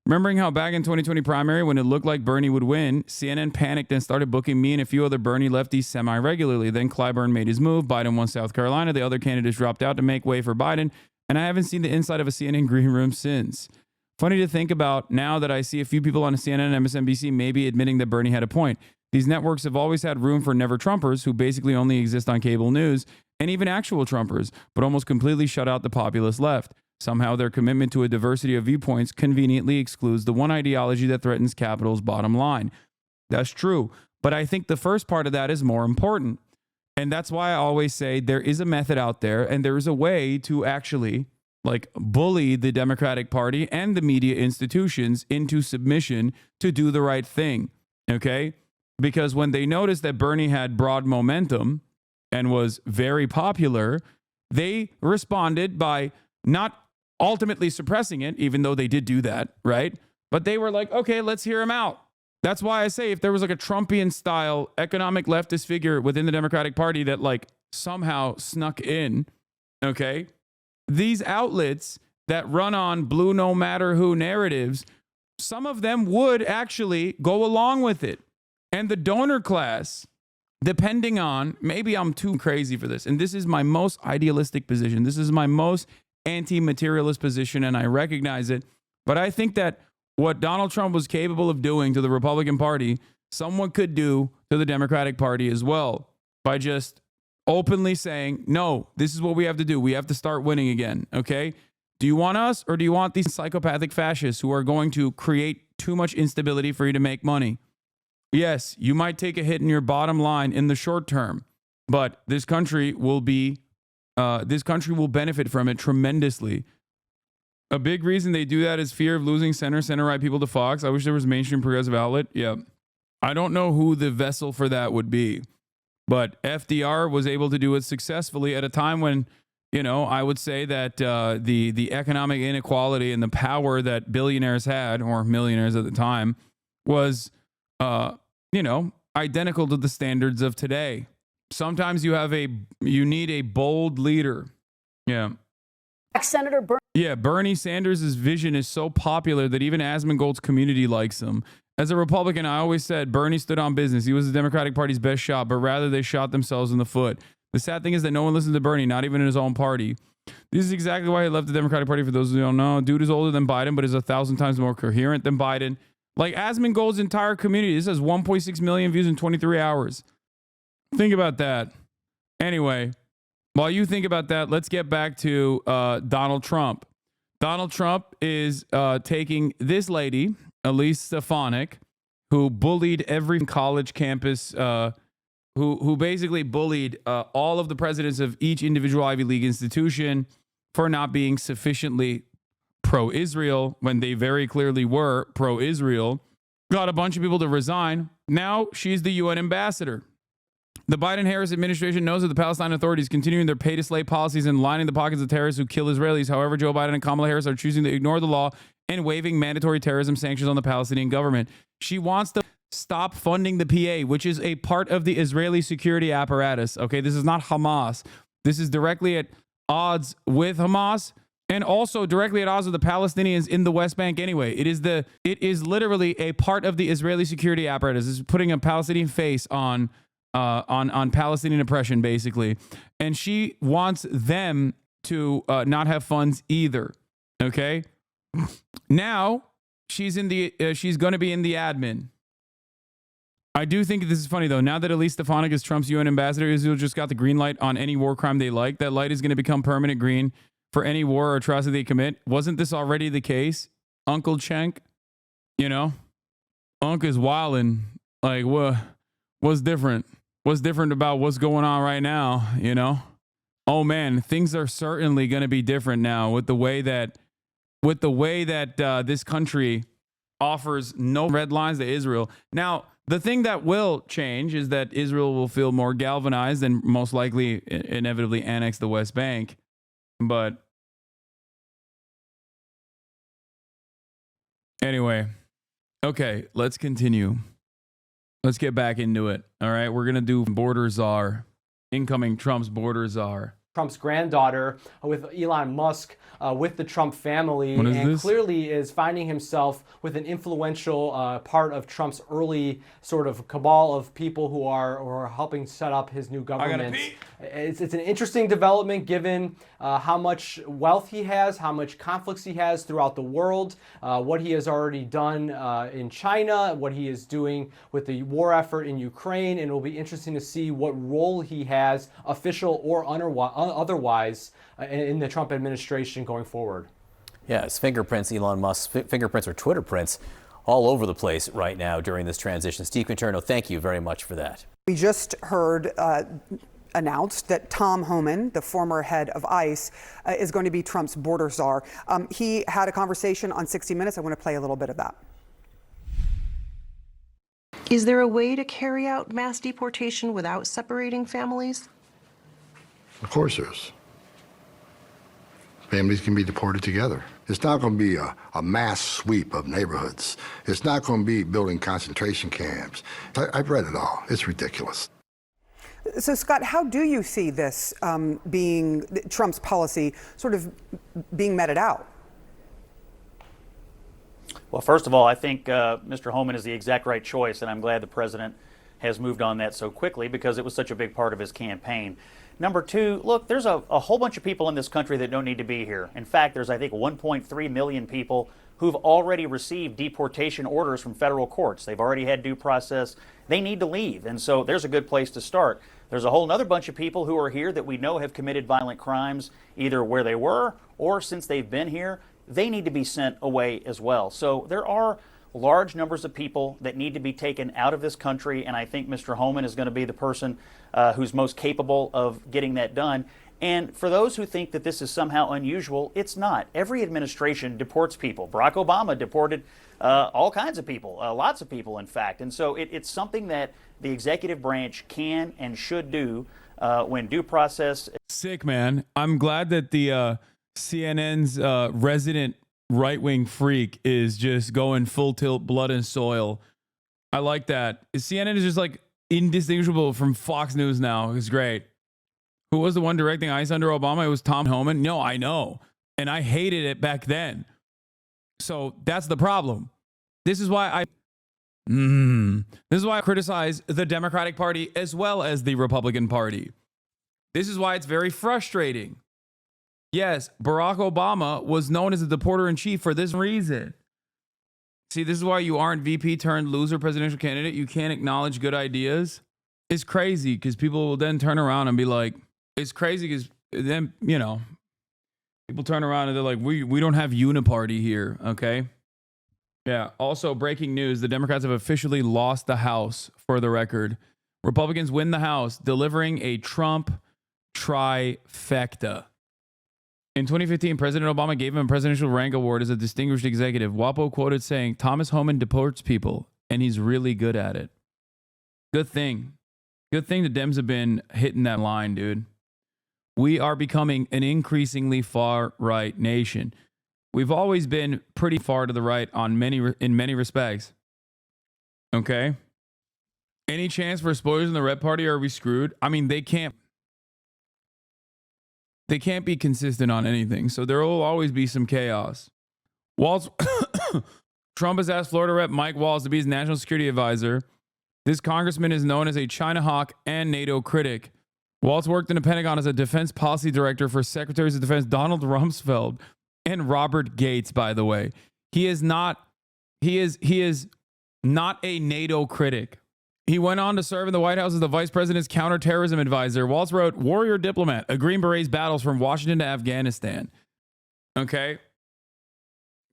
Remembering how back in 2020 primary, when it looked like Bernie would win, CNN panicked and started booking me and a few other Bernie lefties semi-regularly. Then Clyburn made his move. Biden won South Carolina. The other candidates dropped out to make way for Biden. And I haven't seen the inside of a CNN green room since. Funny to think about now that I see a few people on CNN and MSNBC maybe admitting that Bernie had a point. These networks have always had room for never-Trumpers who basically only exist on cable news, and even actual Trumpers, but almost completely shut out the populist left. Somehow their commitment to a diversity of viewpoints conveniently excludes the one ideology that threatens capital's bottom line. That's true. But I think the first part of that is more important. And that's why I always say there is a method out there and there is a way to actually bully the Democratic Party and the media institutions into submission to do the right thing. Okay? Because when they noticed that Bernie had broad momentum and was very popular, they responded by not ultimately suppressing it, even though they did do that, right? But they were like, okay, let's hear him out. That's why I say if there was like a Trumpian style economic leftist figure within the Democratic Party that like somehow snuck in, okay, these outlets that run on blue no matter who narratives, some of them would actually go along with it. And the donor class, depending on, maybe I'm too crazy for this, and this is my most idealistic position. This is my most anti-materialist position, and I recognize it. But I think that what Donald Trump was capable of doing to the Republican Party, someone could do to the Democratic Party as well by just openly saying, no, this is what we have to do. We have to start winning again, okay? Do you want us, or do you want these psychopathic fascists who are going to create too much instability for you to make money? Yes, you might take a hit in your bottom line in the short term, but this country will benefit from it tremendously. A big reason they do that is fear of losing center-right people to Fox. I wish there was a mainstream progressive outlet. Yeah. I don't know who the vessel for that would be, but FDR was able to do it successfully at a time when, you know, I would say that the economic inequality and the power that billionaires had, or millionaires at the time, was, you know, identical to the standards of today. Sometimes you need a bold leader. Yeah. Senator Bernie. Yeah, Bernie Sanders' vision is so popular that even Asmongold's community likes him. As a Republican, I always said Bernie stood on business. He was the Democratic Party's best shot, but rather they shot themselves in the foot. The sad thing is that no one listens to Bernie, not even in his own party. This is exactly why he left the Democratic Party, for those who don't know. Dude is older than Biden, but is 1,000 times more coherent than Biden. Like Asmongold's entire community. This has 1.6 million views in 23 hours. Think about that. Anyway, while you think about that, let's get back to Donald Trump. Donald Trump is taking this lady, Elise Stefanik, who bullied every college campus, who basically bullied all of the presidents of each individual Ivy League institution for not being sufficiently pro-Israel when they very clearly were pro-Israel. Got a bunch of people to resign. Now she's the UN ambassador. The Biden-Harris administration knows that the Palestine Authority is continuing their pay-to-slay policies and lining the pockets of terrorists who kill Israelis. However, Joe Biden and Kamala Harris are choosing to ignore the law and waiving mandatory terrorism sanctions on the Palestinian government. She wants to stop funding the PA, which is a part of the Israeli security apparatus. Okay, this is not Hamas. This is directly at odds with Hamas and also directly at odds with the Palestinians in the West Bank anyway. It is literally a part of the Israeli security apparatus. This is putting a Palestinian face on Palestinian oppression, basically. And she wants them to not have funds either. Okay? Now, she's going to be in the admin. I do think this is funny, though. Now that Elise Stefanik is Trump's UN ambassador, Israel just got the green light on any war crime they like. That light is going to become permanent green for any war or atrocity they commit. Wasn't this already the case? Uncle Cenk, you know? Unc is wildin'. Like, what's different? What's different about what's going on right now, you know? Oh, man, things are certainly going to be different now with the way that this country offers no red lines to Israel. Now, the thing that will change is that Israel will feel more galvanized and most likely inevitably annex the West Bank. But anyway, okay, let's continue. Let's get back into it. All right, we're going to do border czar, incoming Trump's border czar. Trump's granddaughter with Elon Musk, with the Trump family, What is and this? clearly is finding himself with an influential part of Trump's early sort of cabal of people who are helping set up his new government. It's an interesting development given how much wealth he has, how much conflicts he has throughout the world, what he has already done in China, what he is doing with the war effort in Ukraine, and it will be interesting to see what role he has, official or otherwise, in the Trump administration going forward. Yes, fingerprints, Elon Musk's fingerprints or Twitter prints all over the place right now during this transition. Steve Conterno, thank you very much for that. We just heard announced that Tom Homan, the former head of ICE, is going to be Trump's border czar. He had a conversation on 60 Minutes. I want to play a little bit of that. Is there a way to carry out mass deportation without separating families? Of course there is. Families can be deported together. It's not going to be a mass sweep of neighborhoods. It's not going to be building concentration camps. I've read it all. It's ridiculous. So, Scott, how do you see this being Trump's policy sort of being meted out? Well, first of all, I think Mr. Homan is the exact right choice, and I'm glad the president has moved on that so quickly because it was such a big part of his campaign. Number two, look, there's a whole bunch of people in this country that don't need to be here. In fact, there's, I think, 1.3 million people who've already received deportation orders from federal courts. They've already had due process. They need to leave. And so there's a good place to start. There's a whole other bunch of people who are here that we know have committed violent crimes, either where they were or since they've been here. They need to be sent away as well. So there are large numbers of people that need to be taken out of this country, and I think Mr. Homan is going to be the person who's most capable of getting that done. And for those who think that this is somehow unusual, it's not. Every administration deports people. Barack Obama deported all kinds of people, lots of people, in fact. And so it's something that the executive branch can and should do when due process. Sick, man. I'm glad that the CNN's resident right-wing freak is just going full tilt, blood and soil. I like that. CNN is just like indistinguishable from Fox News now. It's great. Who was the one directing ICE under Obama? It was Tom Homan. No, I know. And I hated it back then. So that's the problem. This is why I criticize the Democratic Party as well as the Republican Party. This is why it's very frustrating. Yes, Barack Obama was known as the deporter-in-chief for this reason. See, this is why you aren't VP turned loser presidential candidate. You can't acknowledge good ideas. It's crazy because people will then turn around and be like, it's crazy because then, you know, people turn around and they're like, we don't have uniparty here, okay? Yeah, also breaking news, the Democrats have officially lost the House, for the record. Republicans win the House, delivering a Trump trifecta. In 2015, President Obama gave him a presidential rank award as a distinguished executive. WAPO quoted saying, Thomas Homan deports people, and he's really good at it. Good thing. Good thing the Dems have been hitting that line, dude. We are becoming an increasingly far-right nation. We've always been pretty far to the right in many respects. Okay? Any chance for spoilers in the Red Party? Are we screwed? I mean, they can't be consistent on anything, so there will always be some chaos. Trump has asked Florida Rep Mike Waltz to be his national security advisor. This congressman is known as a China hawk and NATO critic. Waltz worked in the Pentagon as a defense policy director for Secretaries of Defense Donald Rumsfeld and Robert Gates, by the way. He is not a NATO critic. He went on to serve in the White House as the vice president's counterterrorism advisor. Waltz wrote Warrior Diplomat, a Green Berets battles from Washington to Afghanistan. Okay?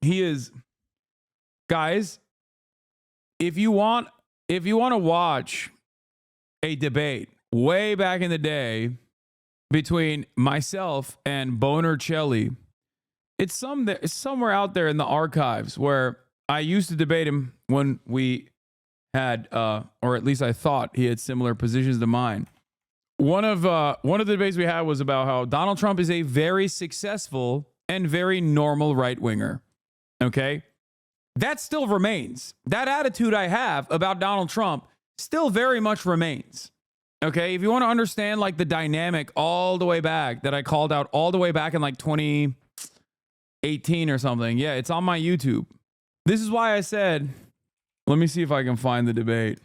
He is, guys, if you want to watch a debate way back in the day between myself and Boner Chelly, it's somewhere out there in the archives where I used to debate him when we had, or at least I thought he had similar positions to mine. One of the debates we had was about how Donald Trump is a very successful and very normal right-winger. Okay? That still remains. That attitude I have about Donald Trump still very much remains. Okay? If you want to understand like the dynamic all the way back that I called out all the way back in like 2018 or something, yeah, it's on my YouTube. This is why I said, let me see if I can find the debate.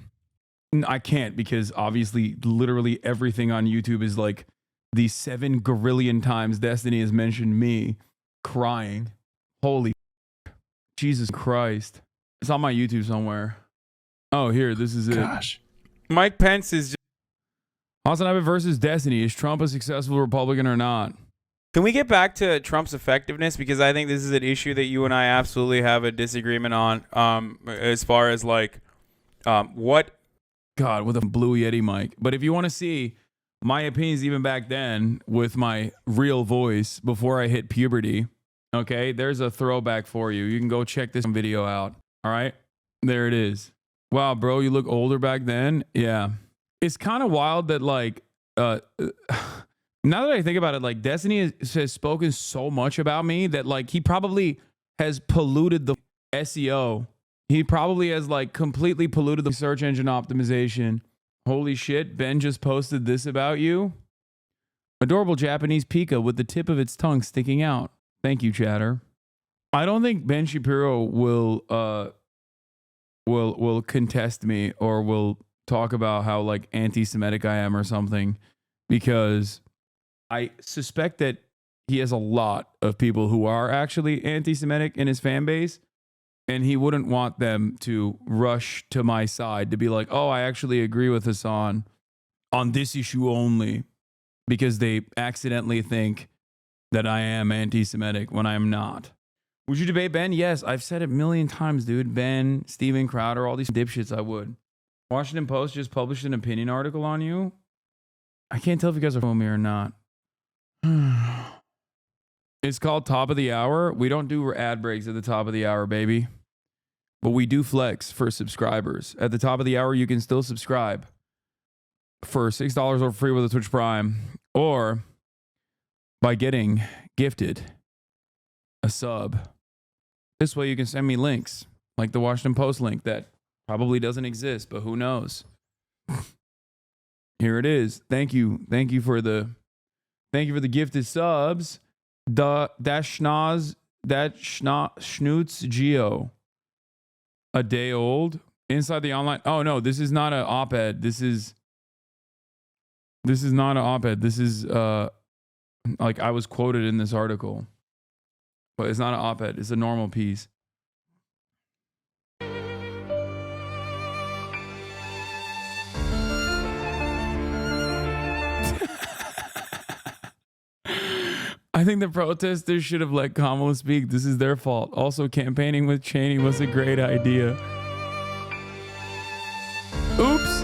I can't because obviously literally everything on YouTube is like the 7 gorillion times Destiny has mentioned me crying. Holy Jesus Christ. It's on my YouTube somewhere. Oh, here, this is it. Gosh. Mike Pence is Hasanabi versus Destiny. Is Trump a successful Republican or not? Can we get back to Trump's effectiveness? Because I think this is an issue that you and I absolutely have a disagreement on, as far as like what... God, with a Blue Yeti mic. But if you want to see my opinions even back then with my real voice before I hit puberty, okay, there's a throwback for you. You can go check this video out. All right? There it is. Wow, bro, you look older back then? Yeah. It's kind of wild that like... Now that I think about it, like Destiny has spoken so much about me that like he probably has polluted the SEO. He probably has like completely polluted the search engine optimization. Holy shit, Ben just posted this about you. Adorable Japanese Pika with the tip of its tongue sticking out. Thank you, chatter. I don't think Ben Shapiro will contest me or will talk about how like anti-Semitic I am or something, because I suspect that he has a lot of people who are actually anti-Semitic in his fan base, and he wouldn't want them to rush to my side to be like, oh, I actually agree with Hasan on this issue only, because they accidentally think that I am anti-Semitic when I am not. Would you debate Ben? Yes, I've said it a million times, dude. Ben, Steven Crowder, all these dipshits, I would. Washington Post just published an opinion article on you. I can't tell if you guys are following me or not. It's called Top of the Hour. We don't do ad breaks at the top of the hour, baby. But we do flex for subscribers. At the top of the hour, you can still subscribe for $6 or free with a Twitch Prime, or by getting gifted a sub. This way you can send me links, like the Washington Post link that probably doesn't exist, but who knows? Here it is. Thank you. Thank you for the gifted subs. Schnoots Geo. A day old. Inside the online. Oh no, this is not an op-ed. This is not an op-ed. This is like I was quoted in this article. But it's not an op-ed. It's a normal piece. I think the protesters should have let Kamala speak. This is their fault. Also, campaigning with Cheney was a great idea. Oops.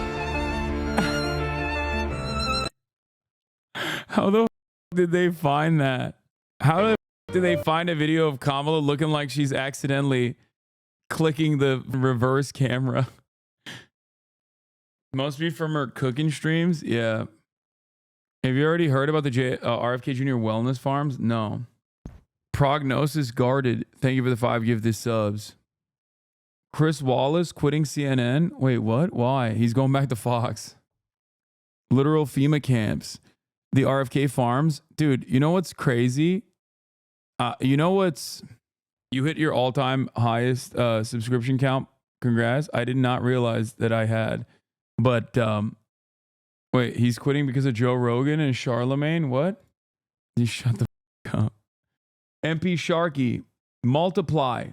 How the f did they find that? How the f did they find a video of Kamala looking like she's accidentally clicking the reverse camera? Must be from her cooking streams. Yeah. Have you already heard about the RFK Jr. wellness farms? No. Prognosis guarded. Thank you for the 5 gifted subs. Chris Wallace quitting CNN. Wait, what? Why? He's going back to Fox. Literal FEMA camps. The RFK farms. Dude, you know what's crazy? You hit your all-time highest subscription count. Congrats. I did not realize that I had. But, wait, he's quitting because of Joe Rogan and Charlemagne? What? You shut the f up. MP Sharky, multiply.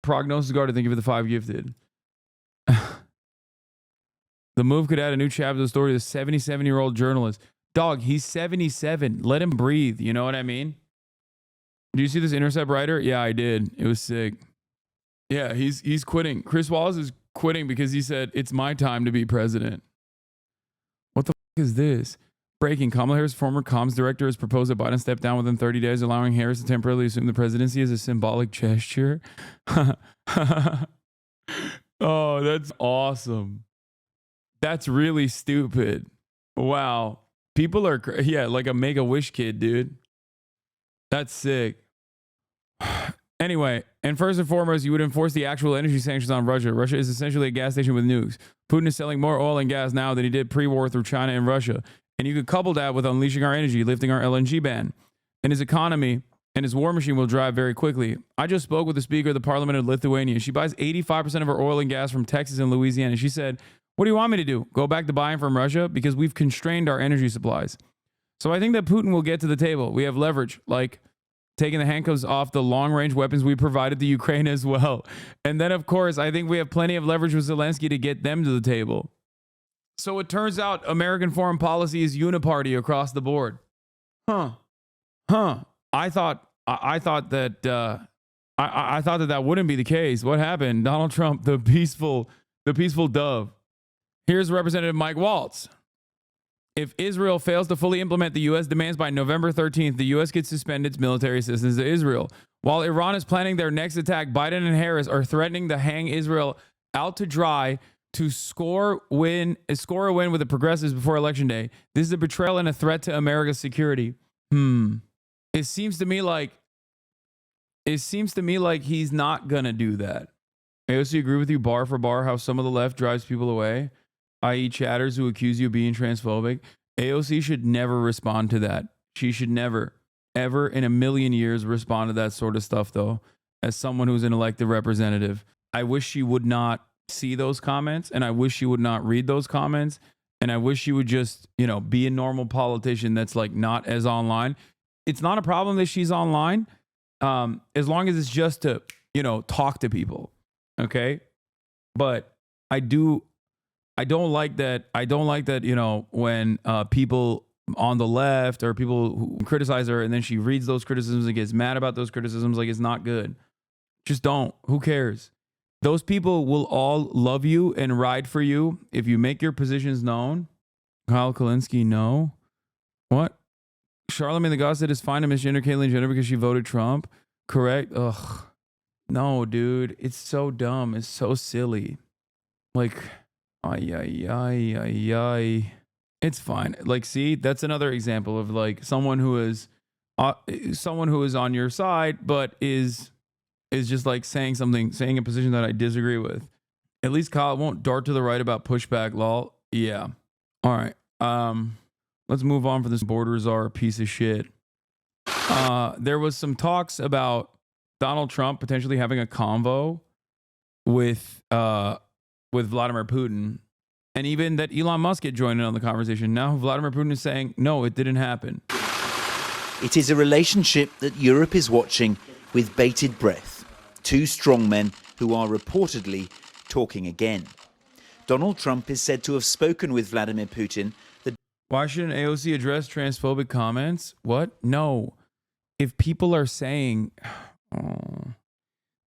Prognosis guarded, thank you for the 5 gifted. The move could add a new chapter to the story of the 77-year-old journalist. Dog, he's 77. Let him breathe. You know what I mean? Do you see this Intercept writer? Yeah, I did. It was sick. Yeah, he's quitting. Chris Wallace is quitting because he said, it's my time to be president. What the f is this? Breaking. Kamala Harris, former comms director, has proposed that Biden step down within 30 days, allowing Harris to temporarily assume the presidency as a symbolic gesture. Oh, that's awesome. That's really stupid. Wow. People are, yeah, like a Make-A-Wish kid, dude. That's sick. Anyway, and first and foremost, you would enforce the actual energy sanctions on Russia. Russia is essentially a gas station with nukes. Putin is selling more oil and gas now than he did pre-war through China and Russia. And you could couple that with unleashing our energy, lifting our LNG ban. And his economy and his war machine will drive very quickly. I just spoke with the Speaker of the Parliament of Lithuania. She buys 85% of her oil and gas from Texas and Louisiana. She said, what do you want me to do? Go back to buying from Russia? Because we've constrained our energy supplies. So I think that Putin will get to the table. We have leverage, like taking the handcuffs off the long-range weapons we provided to Ukraine as well. And then, of course, I think we have plenty of leverage with Zelensky to get them to the table. So it turns out American foreign policy is uniparty across the board. I thought that that wouldn't be the case. What happened? Donald Trump, the peaceful dove. Here's Representative Mike Waltz. If Israel fails to fully implement the U.S. demands by November 13th, the U.S. could suspend its military assistance to Israel. While Iran is planning their next attack, Biden and Harris are threatening to hang Israel out to dry to score a win with the progressives before election day. This is a betrayal and a threat to America's security. It seems to me like he's not gonna do that. I also agree with you bar for bar how some of the left drives people away, i.e. chatters who accuse you of being transphobic. AOC should never respond to that. She should never, ever in a million years respond to that sort of stuff, though, as someone who's an elected representative. I wish she would not see those comments, and I wish she would not read those comments, and I wish she would just, be a normal politician that's like not as online. It's not a problem that she's online, as long as it's just to, talk to people. Okay. But I don't like that. When people on the left or people who criticize her and then she reads those criticisms and gets mad about those criticisms, like it's not good. Just don't. Who cares? Those people will all love you and ride for you if you make your positions known. Kyle Kalinske, no. What? Charlamagne the God said it's fine to misgender Caitlyn Jenner because she voted Trump. Correct? Ugh. No, dude. It's so dumb. It's so silly. Like, it's fine. Like, see, that's another example of like someone who is on your side, but is just like saying a position that I disagree with. At least Kyle won't dart to the right about pushback, lol. Yeah. All right. Let's move on for this border czar piece of shit. There was some talks about Donald Trump potentially having a convo with Vladimir Putin, and even that Elon Musk get joined in on the conversation. Now Vladimir Putin is saying, no, it didn't happen. It is a relationship that Europe is watching with bated breath. Two strongmen who are reportedly talking again. Donald Trump is said to have spoken with Vladimir Putin. Why shouldn't AOC address transphobic comments? What? No. If people are saying,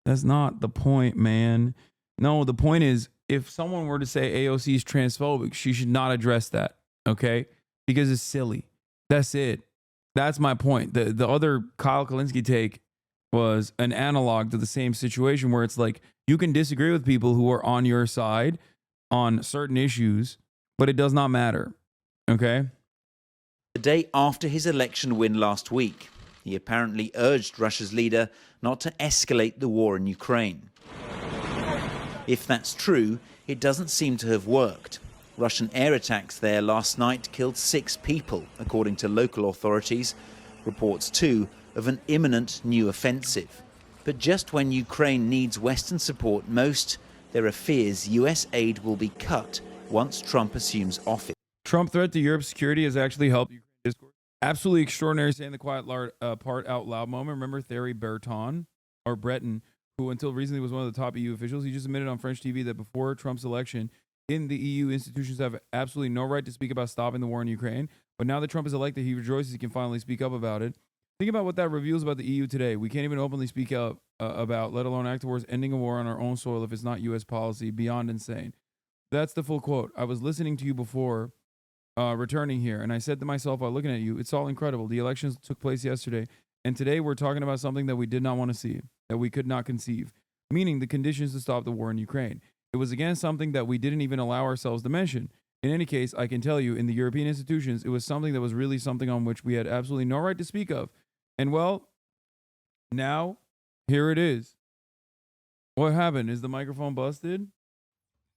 that's not the point, man. No, the point is, if someone were to say AOC is transphobic, she should not address that, okay? Because it's silly. That's it. That's my point. The other Kyle Kalinske take was an analog to the same situation where it's like, you can disagree with people who are on your side on certain issues, but it does not matter. Okay. The day after his election win last week, he apparently urged Russia's leader not to escalate the war in Ukraine. If that's true, it doesn't seem to have worked. Russian air attacks there last night killed 6 people, according to local authorities. Reports, too, of an imminent new offensive. But just when Ukraine needs Western support most, there are fears US aid will be cut once Trump assumes office. Trump threat to Europe's security has actually helped Ukraine discourse. Absolutely extraordinary saying the quiet part out loud moment. Remember Thierry Breton, who until recently was one of the top EU officials? He just admitted on French TV that before Trump's election, in the EU, institutions have absolutely no right to speak about stopping the war in Ukraine. But now that Trump is elected, he rejoices he can finally speak up about it. Think about what that reveals about the EU today. We can't even openly speak up about, let alone act towards ending a war on our own soil if it's not U.S. policy. Beyond insane. That's the full quote. I was listening to you before returning here, and I said to myself while looking at you, it's all incredible. The elections took place yesterday, and today we're talking about something that we did not want to see, that we could not conceive, meaning the conditions to stop the war in Ukraine. It was again something that we didn't even allow ourselves to mention. In any case, I can tell you, in the European institutions, it was something that was really something on which we had absolutely no right to speak of. And well, now, here it is. What happened? Is the microphone busted?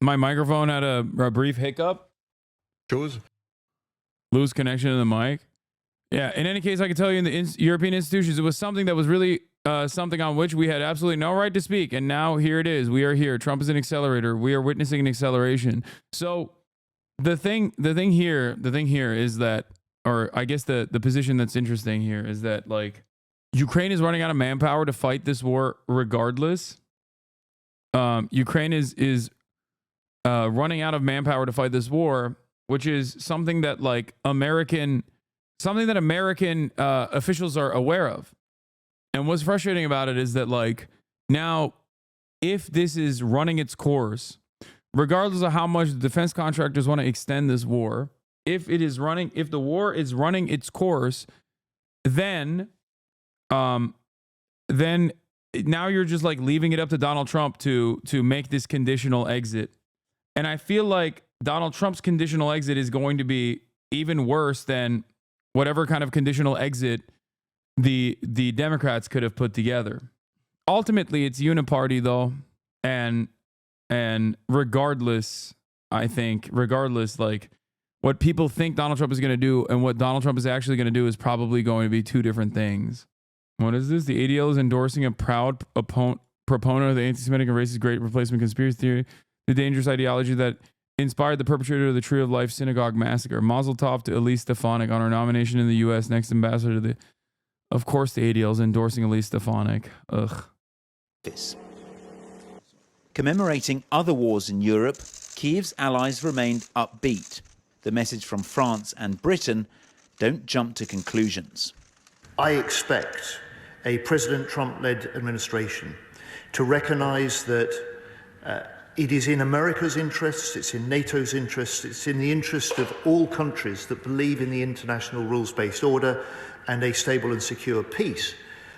My microphone had a brief hiccup. Lose connection to the mic. Yeah, in any case, I can tell you in the European institutions, it was something that was really something on which we had absolutely no right to speak. And now here it is. We are here. Trump is an accelerator. We are witnessing an acceleration. So the thing here is that, or I guess the position that's interesting here is that, like, Ukraine is running out of manpower to fight this war regardless. Ukraine is running out of manpower to fight this war, which is something that American officials are aware of. And what's frustrating about it is that, like, now, if this is running its course, regardless of how much the defense contractors want to extend this war, if the war is running its course, then now you're just like leaving it up to Donald Trump to make this conditional exit. And I feel like Donald Trump's conditional exit is going to be even worse than whatever kind of conditional exit the Democrats could have put together. Ultimately, it's uniparty though, and regardless, I think like what people think Donald Trump is going to do and what Donald Trump is actually going to do is probably going to be two different things. What is this? The ADL is endorsing a proud proponent of the anti-Semitic and racist Great Replacement conspiracy theory, the dangerous ideology that inspired the perpetrator of the Tree of Life synagogue massacre. Mazel tov to Elise Stefanik on her nomination in the U.S. next ambassador to the... Of course the ADL is endorsing Elise Stefanik. Ugh. Commemorating other wars in Europe, Kiev's allies remained upbeat. The message from France and Britain: don't jump to conclusions. I expect a President Trump-led administration to recognize that it is in America's interests, it's in NATO's interests, it's in the interest of all countries that believe in the international rules-based order and a stable and secure peace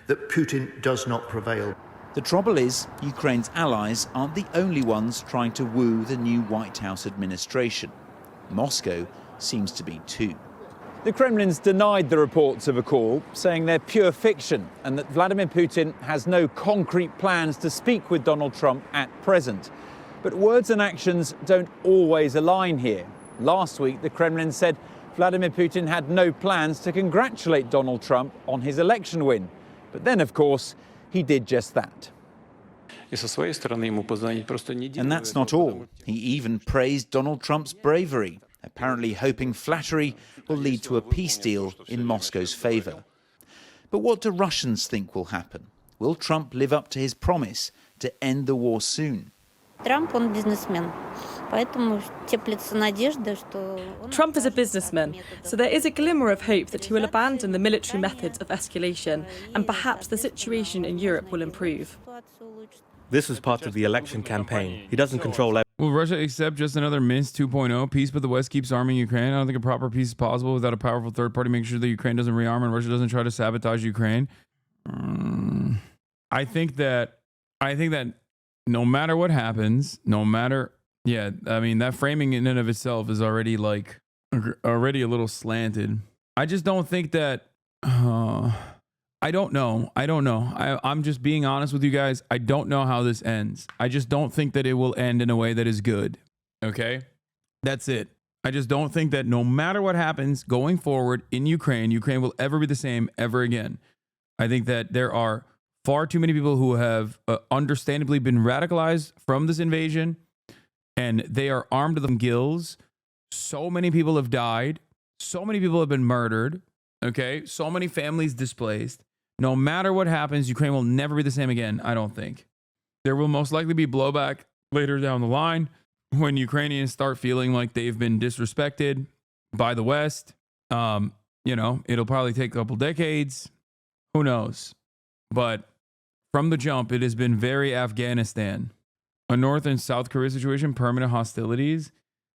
that Putin does not prevail. The trouble is, Ukraine's allies aren't the only ones trying to woo the new White House administration. Moscow seems to be too. The Kremlin's denied the reports of a call, saying they're pure fiction and that Vladimir Putin has no concrete plans to speak with Donald Trump at present. But words and actions don't always align here. Last week, the Kremlin said Vladimir Putin had no plans to congratulate Donald Trump on his election win. But then, of course, he did just that. And that's not all. He even praised Donald Trump's bravery, apparently hoping flattery will lead to a peace deal in Moscow's favor. But what do Russians think will happen? Will Trump live up to his promise to end the war soon? Trump is a businessman, so there is a glimmer of hope that he will abandon the military methods of escalation and perhaps the situation in Europe will improve. This was part of the election campaign. He doesn't control everything. Will Russia accept just another Minsk 2.0 peace, but the West keeps arming Ukraine? I don't think a proper peace is possible without a powerful third party making sure that Ukraine doesn't rearm and Russia doesn't try to sabotage Ukraine. I think that no matter what happens, that framing in and of itself is already a little slanted. I just don't think that. I don't know. I'm just being honest with you guys. I don't know how this ends. I just don't think that it will end in a way that is good. Okay? That's it. I just don't think that no matter what happens going forward in Ukraine will ever be the same ever again. I think that there are far too many people who have understandably been radicalized from this invasion, and they are armed to the gills. So many people have died. So many people have been murdered. Okay? So many families displaced. No matter what happens, Ukraine will never be the same again, I don't think. There will most likely be blowback later down the line when Ukrainians start feeling like they've been disrespected by the West. It'll probably take a couple decades. Who knows? But from the jump, it has been very Afghanistan. A North and South Korea situation, permanent hostilities.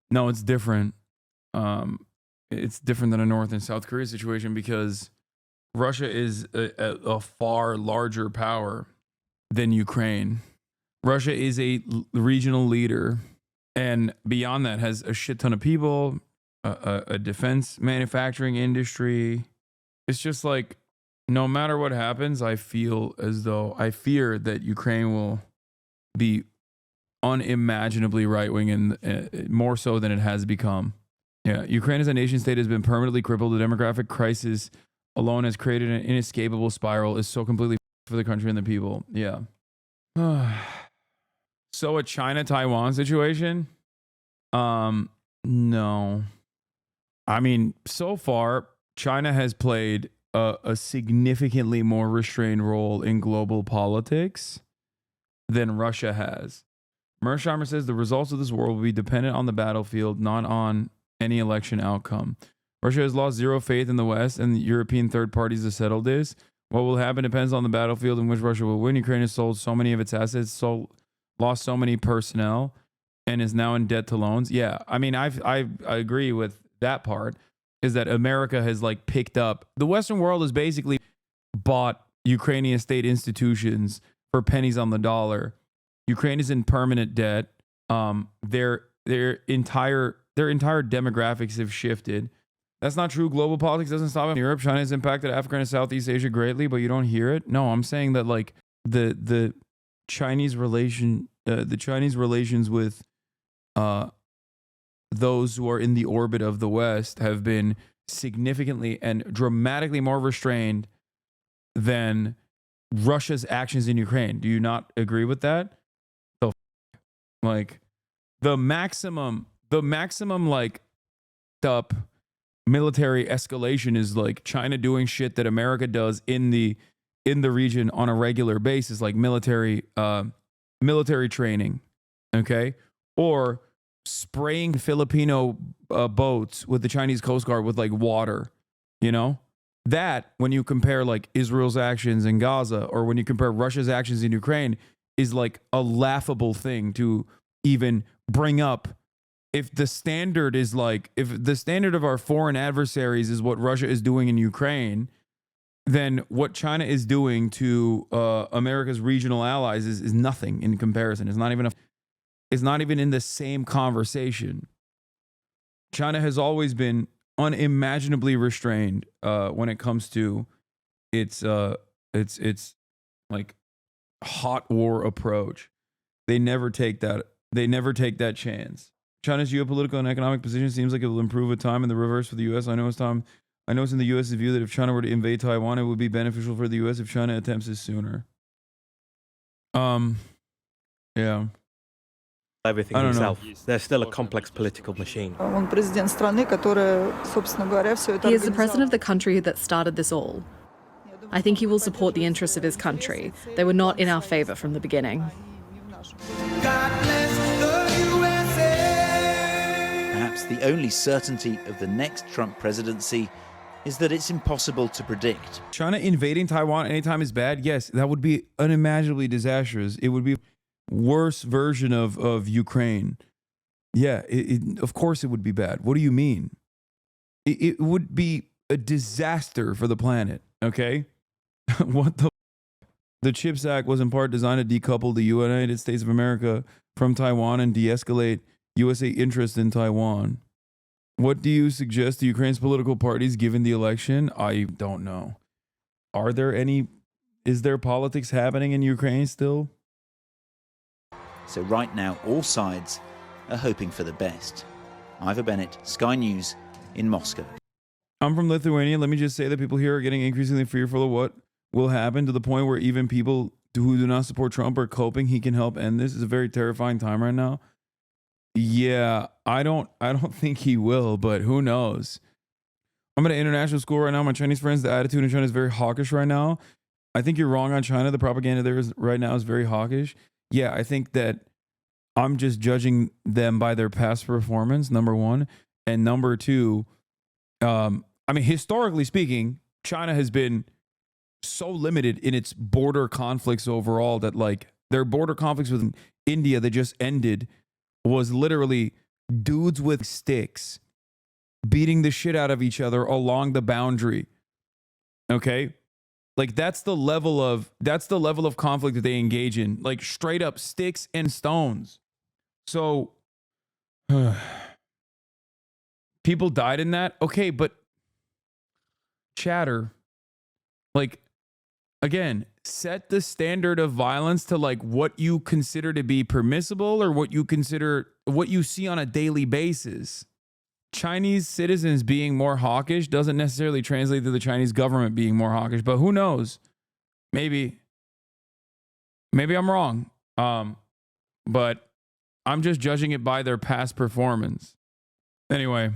No, it's different. It's different than a North and South Korea situation because Russia is a far larger power than Ukraine. Russia is a regional leader, and beyond that has a shit ton of people, a defense manufacturing industry. It's just like, no matter what happens, I fear that Ukraine will be unimaginably right-wing and more so than it has become. Yeah, Ukraine as a nation state has been permanently crippled. The demographic crisis alone has created an inescapable spiral. Is so completely for the country and the people. Yeah. So a China-Taiwan situation? No. I mean, so far, China has played a significantly more restrained role in global politics than Russia has. Mersheimer says the results of this war will be dependent on the battlefield, not on any election outcome. Russia has lost zero faith in the West and the European third parties to settle this. What will happen depends on the battlefield in which Russia will win. Ukraine has sold so many of its assets, lost so many personnel, and is now in debt to loans. Yeah, I mean, I agree with that part, is that America has picked up. The Western world has basically bought Ukrainian state institutions for pennies on the dollar. Ukraine is in permanent debt. Their their entire demographics have shifted. That's not true. Global politics doesn't stop in Europe. China has impacted Africa and Southeast Asia greatly, but you don't hear it. No, I'm saying that like the Chinese relations with those who are in the orbit of the West have been significantly and dramatically more restrained than Russia's actions in Ukraine. Do you not agree with that? Like the maximum like up military escalation is like China doing shit that America does in the region on a regular basis, like military training, okay? Or spraying Filipino boats with the Chinese Coast Guard with like water, you know? That, when you compare like Israel's actions in Gaza or when you compare Russia's actions in Ukraine, is like a laughable thing to even bring up. If the standard of our foreign adversaries is what Russia is doing in Ukraine, then what China is doing to America's regional allies is nothing in comparison. It's not even in the same conversation. China has always been unimaginably restrained when it comes to its like hot war approach. They never take that chance. China's geopolitical and economic position seems like it will improve with time, and the reverse for the U.S. I know it's in the U.S.'s view that if China were to invade Taiwan, it would be beneficial for the U.S. if China attempts this sooner. Yeah. Everything himself. They're still a complex political machine. He is the president of the country that started this all. I think he will support the interests of his country. They were not in our favor from the beginning. Perhaps the only certainty of the next Trump presidency is that it's impossible to predict. China invading Taiwan anytime is bad? Yes, that would be unimaginably disastrous. It would be a worse version of Ukraine. Yeah, of course it would be bad. What do you mean? It would be a disaster for the planet, okay? What the CHIPS Act was in part designed to decouple the United States of America from Taiwan and de-escalate USA interest in Taiwan. What do you suggest to Ukraine's political parties given the election? I don't know. Is there politics happening in Ukraine still? So right now, all sides are hoping for the best. Ivor Bennett, Sky News in Moscow. I'm from Lithuania. Let me just say that people here are getting increasingly fearful of what will happen, to the point where even people who do not support Trump are coping. He can help end this. It's a very terrifying time right now. Yeah, I don't think he will, but who knows? I'm at an international school right now. My Chinese friends, the attitude in China is very hawkish right now. I think you're wrong on China. The propaganda there right now is very hawkish. Yeah, I think that I'm just judging them by their past performance, number one. And number two, historically speaking, China has been so limited in its border conflicts overall that like their border conflicts with India that just ended was literally dudes with sticks beating the shit out of each other along the boundary. Okay? Like that's the level of conflict that they engage in, like straight up sticks and stones. So people died in that. Okay, but chatter, like, again, set the standard of violence to like what you consider to be permissible or what you see on a daily basis. Chinese citizens being more hawkish doesn't necessarily translate to the Chinese government being more hawkish, but who knows? Maybe I'm wrong. But I'm just judging it by their past performance. Anyway.